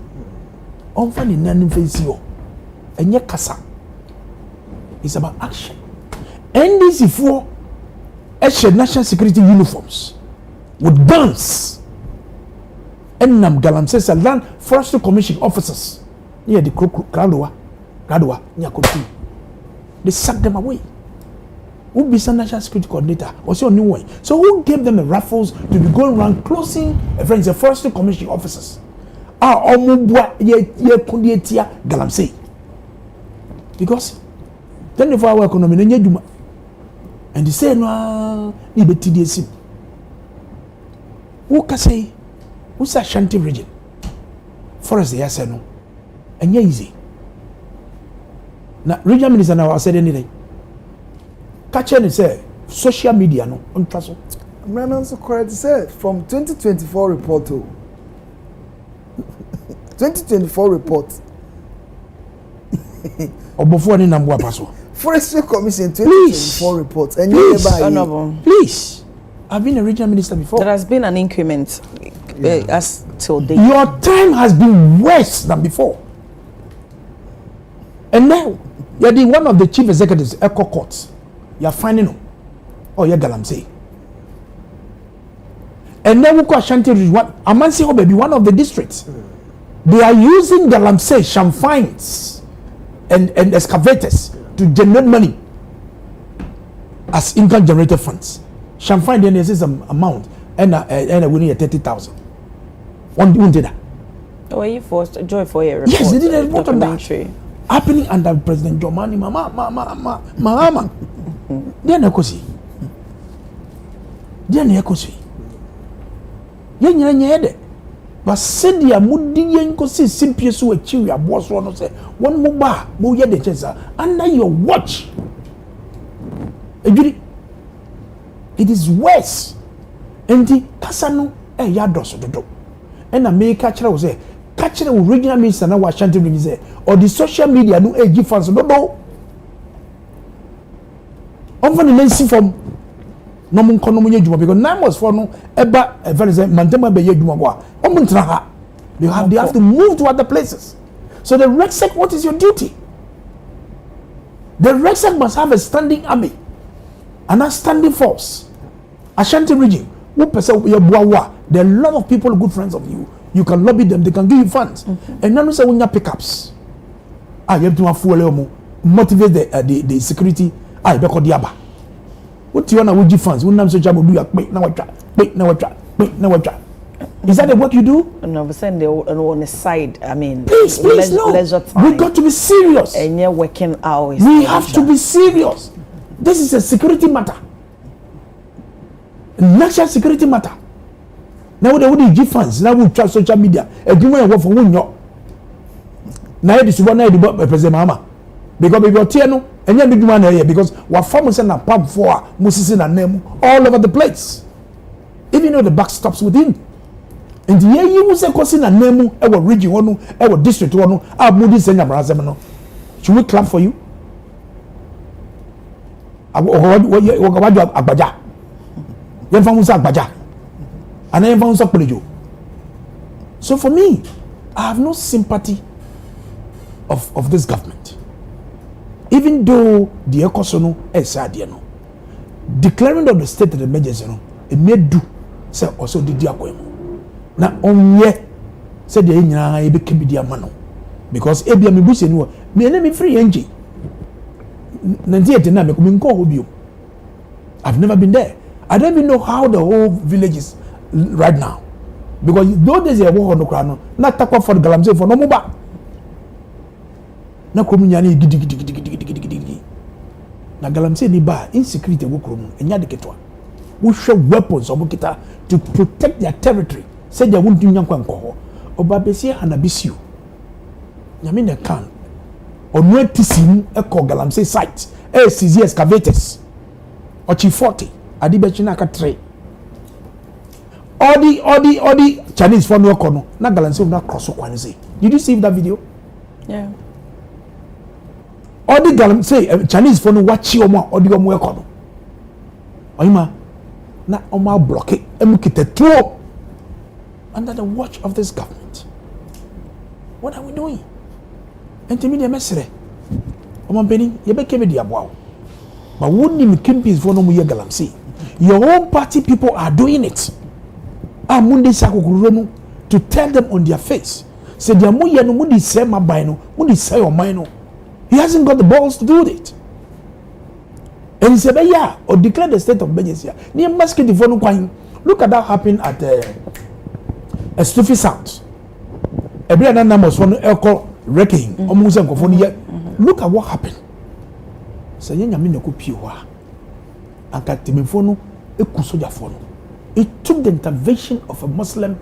on fa ni nanu fancy ho enye kasa it's about action NDC for national security uniforms with guns and nam galamsey land forestry commission officers near the Gradua they sacked them away. Who be some national security coordinator was your new way? So who gave them the rifles to be going around closing friends the forestry commission officers galamsey because 24-hour economy and they say no ni beti dey sim who can say who's a Ashanti region forest dey say no and easy na regional minister now said anything catch any say social media no on trust I'm also correct said from 2024 report to 2024 report obofo ni nambo apaso Forestry Commission 2024 reports. And please, I've been a regional minister before. There has been an increment as till date. Your time has been worse than before. And now, you're the one of the chief executives, Echo Courts. You're finding them. Oh, you're galamsey. And then we call Ashanti Region. Amansi Hobe, one of the districts. They are using galamsey, champagnes, and excavators to generate money as income generated funds. Champagne then is some amount and we need 30,000. One did that. Oh, you forced joy for a report. Yes, they did a report on that. Happening under President Jomani Mahama. Then Ekosi. Yen but send ya mudi yen ko si simpie so achieve ya boss no say one mo ba mo ye the chance under your watch it is worse enti kasa no ya doso dodo and na me ka kire wo say ka kire wo regional minister na wa Ashanti region say or the social media no give fans dodo on for the lensing from no mun kono munye dwuma because 9 months for no eba very say mantema be ye dwuma go a omuntra ha they have to move to other places. So the RECSEC, what is your duty? The RECSEC must have a standing army and a standing force. Ashanti region, there are a lot of people, good friends of you. You can lobby them, they can give you funds. And now say when you pickups, you have to motivate the security. I be called diaba. What you want to give funds? When I'm so jabu do you now is that the work you do? No, but saying on the side, I mean, please, no. We got to be serious. And you're working hours. We have to be serious. This is a security matter. National security matter. Now they would give funds. Now we trust social media. A woman work for one year. Now this one night the president mama. Because we got tiano and you big man here because what farmers and a pump for Moses and name all over the place. Even though the back stops within. And the year you was a cousin and name our region one, our district one, our moody send a should we clap for you? Abaja. You found Abaja. And I found Sakpelejo. So for me, I have no sympathy of this government. Even though the Ecosono is sad, declaring of the state of emergency, it may do say also the Diakoemo. Now, on ye said the Enya became the Amano because Abia Mibusi knew me enemy free NG. I've never been there. I don't even know how the whole village is right now because though there's a war on the crown, not takwa for the Galamse for no more. Na komunyani gidi na Galamse ni ba insecurity wo kromu enya de ketwa wo hwe weapons obukita to protect their territory say they won't do nyankwa nkoho obabesi hanabisiu nyame ne kan onu atisimu eko Galamse site CZ excavators ochi 40 adibechi na ka 3 all the Chinese for no kono na Galamse na cross kwan say. Did you see that video? Yeah. All the Galamse Chinese for no watch you omo all the omo ekono oyima na omo block e emukite tuo under the watch of this government. What are we doing? And to me, the message, Oman Penny, you be kept the abow. But wouldn't you keep peace for no more Galamse? Your own party people are doing it. Mundi Sakurumu to tell them on their face. Say, the Amuya no Mundi say my bino, Mundi say your mino. He hasn't got the balls to do it. And he said, yeah, or declare the state of emergency. Near Musket, look at that happen at a Stuffy South. Every other number was one alcohol wrecking. Look at what happened. So, young Amino Kupiwa and Katimifono, a Kusoja Fono. It took the intervention of a Muslim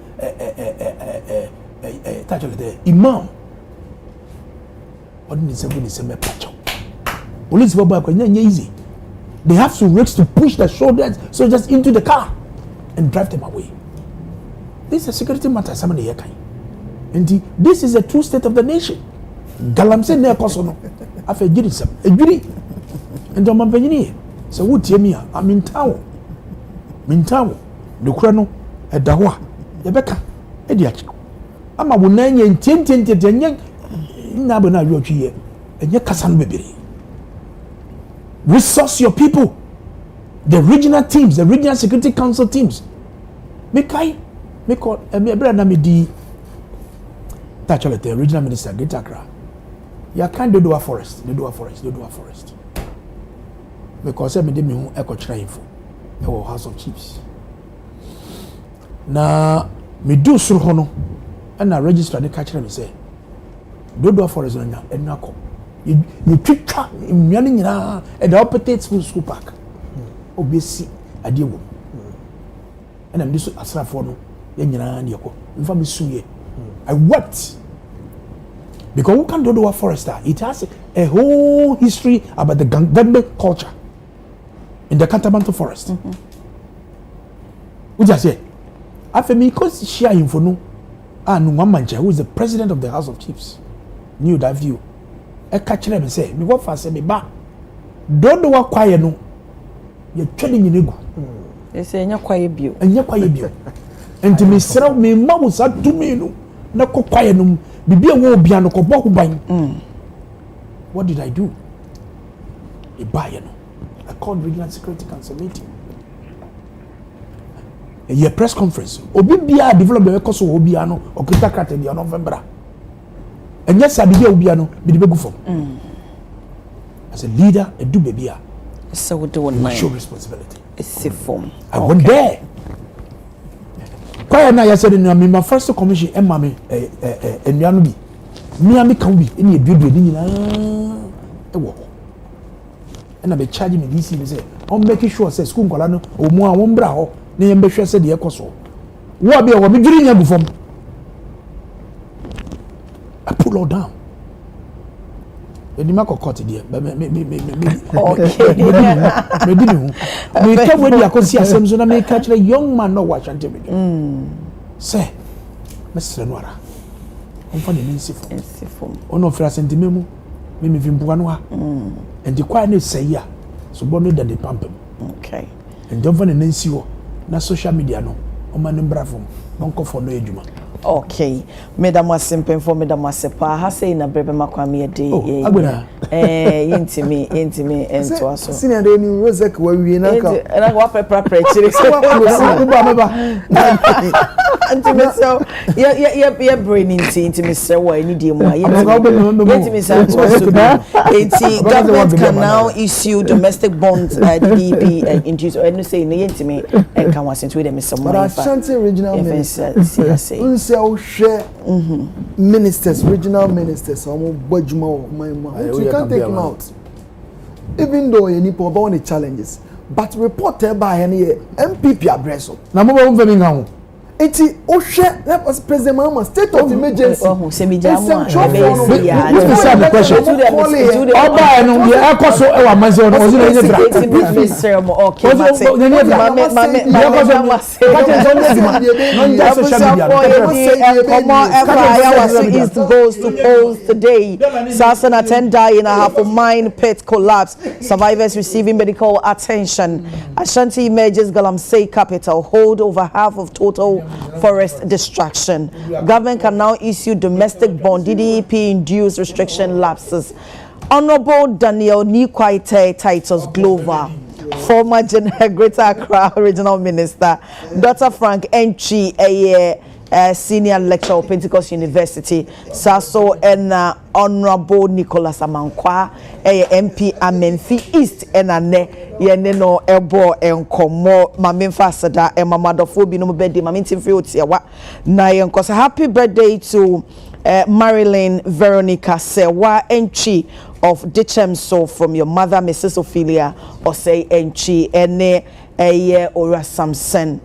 imam. Police were easy. They have to reach to push the soldiers into the car and drive them away. This is a security matter. And this is a true state of the nation. Galamse ne kosono. Afa girisam. Ejuri. And Oman Penny. So what yemia? I'm in town. The krano edawa. Yebeka. Ediachi. Ama wunanye ntentententenya nabona yochiye. Enye kasan bebere. Resource your people. The regional teams, the regional security council teams. Mekai call brother me di actually the regional minister Greater Accra. You can't do a forest. They do a forest. Because I made me echo try info. Our House of Chiefs. Na me do surhono and I register the catcher me say do a forest on and nako. You trick track in running at the opposite school park. Obviously I deal. And I'm this asra for no. I wept because we can't do a forester. It has a whole history about the Gangbe culture in the Cantabanto forest. We just say, after me, because share info no, and Mmancha, who is the president of the House of Chiefs, knew that view. I catch them and say, me what for say me ba, don't do what quiet no, you're trading in ego. say nya kwaye bio enya kwaye bio enti me sra me ma wo sa tumi no na ko kwaye no bibia wo bia no ko boko ban what did I do e buy no I called regional security council meeting a year press conference obi bia develop the course of obi ano okita krate dia no November enya sa bibia obi ano be de begu fom as a leader e do bibia so we do one show responsibility it's a form I went there kwaya na ya said no me my first commission e ma me enuanu bi me am kan bi eni eduedu ni nyina e wo na be charge me DC me say on make sure say school nkola no o mu a won bra ho na yem be hwe say de ekoso wo bia wo me dwiri nya gufom I pull all down eni ma kokoti de okay me di me ka we di akosi asem so na me ka kire young man no wa chante me say mesre no ara on fa de nsifo ono fra sentimemu me vimbuwa no ha and the quiet no say ya so bono da de pampem okay and don't find nansi ho na social media no o ma nembra fom onko for no eduma okay madam asempen for madam asepa ha say na brebe makwame de agbena yintimi ento aso senior de ni Rosek wa wie na ka na wa prepare chire so ba meba intimi so ya brain intimi so wa ni de mu yintimi so government can now issue domestic bonds DDP induce and say yintimi and can was into them some money for Ashanti regional minister share ministers, regional ministers, you can't take him out. Even though any people want the challenges, but reported by any MPP address. Na mo ba mfemi nga ho. Eti o share let us President Mahama state of emergency. Semi jamu. Let me say the question. Oba enu ye akoso e wa manse ono ozi na nye bra. Minister mo okay mate. East goes to polls today. Sasana 10 die in a half of mine pit collapse. Survivors receiving medical attention. Ashanti emerges Galamsey capital. Hold over half of total forest destruction. Government can now issue domestic bond. DDP induced restriction lapses. Honorable Daniel Nikwaite Titus Glover, former Greater Accra Regional Minister, Dr. Frank Entry, a senior lecturer of Pentecost University, Saso and Honorable Nicholas Amankwa, a MP Amenfi East and Ane Yeneno Ebo and Komo Mamimfa Sada and Mamadofo no Bedi Mamintin Fiutiawa Nayan. Happy birthday to Marilyn Veronica Sewa Entry of Dichemso from your mother Mrs. Ophelia or say Entry Ene Ora Samson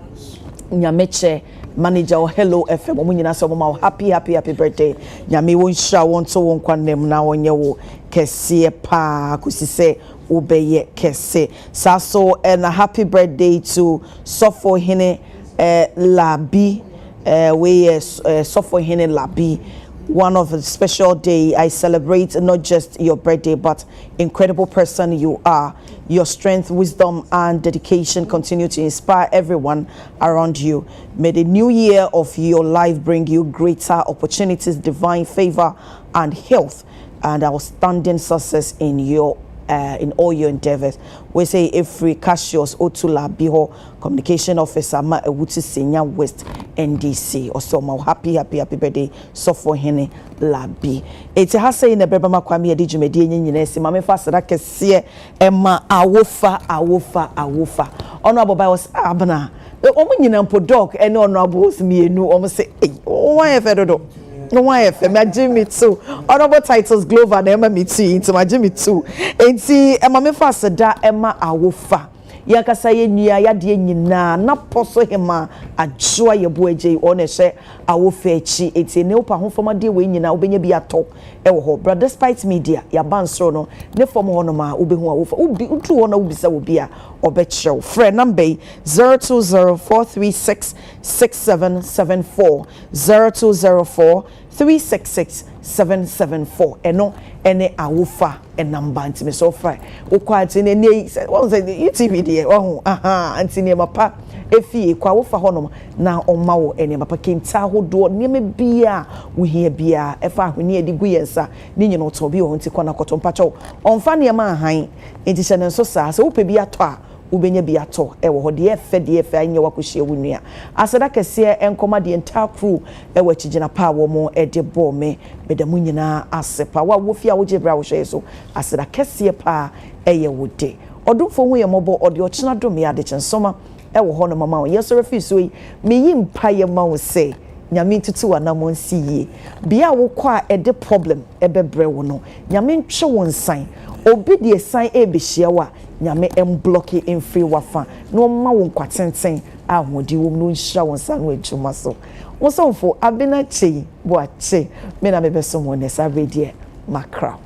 Nyameche manager or Hello FM omunyina so mama happy birthday nyame won sha won to won kwanem na wonye wo kese pa kusise obeye kese saso and a happy birthday to Sofo Hene Labi we Sofo Hene Labi. One of the special day I celebrate not just your birthday but incredible person you are. Your strength, wisdom and dedication continue to inspire everyone around you. May the new year of your life bring you greater opportunities, divine favor and health and outstanding success in your in all your endeavors. We say Efri Cassius Otula Biho, Communication Officer Ma Ewuti Senior West NDC. Also, ma happy birthday. So for Hene Labi. Eti ha say na beba makwami edi djumedi nyina si mame fa sada kese ema awofa. Honorable by was abna. Omo nyina mpo dog ene honorable mienu omo say why fedodo. No why FM Jimmy too. Honorable Titles Glover na Emma me too into my Jimmy too. Enti Emma me fa sada Emma awofa. Ya kasa ye nua ya de nyina na poso hema adwoa ye boaje one hye awofa echi enti ne opa hofoma de we nyina obenya bi ato e wo ho brother despite media ya bansoro no ne fom ho no ma obehu awofa ubi utu ho na ubisa obi a obechew friend number 0204366774 0204366774 eno ene awofa enamba ntime so fra okwate ne ne won say UTV de ohun antine mapa efie kwa wofa honom na omma wo ene mapa kenta hodo nieme bia wo hia bia efa ahwene adi gu yensa ni nyino to bi ho nti kwana kotompacho onfa ne ma han enti hye ne so saa so wo pe bi ato a ubenya bi ato ewo ho de efe anya wakohie wonua aseda kese enkoma de entire crew ewo chigina pa wo mo ede bo me bedamu nyina asepa wa wo fia wo gebra wo hwe so aseda kese pa eye wode odumfo hu ye mobo ode ochina dom ya de chensoma ewo ho no mama wo yeso refi so yi meyi mpa ye ma wo se nyame tutu anamo nsiye bia wo kwa ede problem ebebre wo no nyame ntwe wo nsan obi de san ebehia wa nyame block in free wafa no ma wo kwatenten ahodi wo no nhira won sa no adwuma so won so fo abena chei bo ache me na me beso mo ne sa redie makra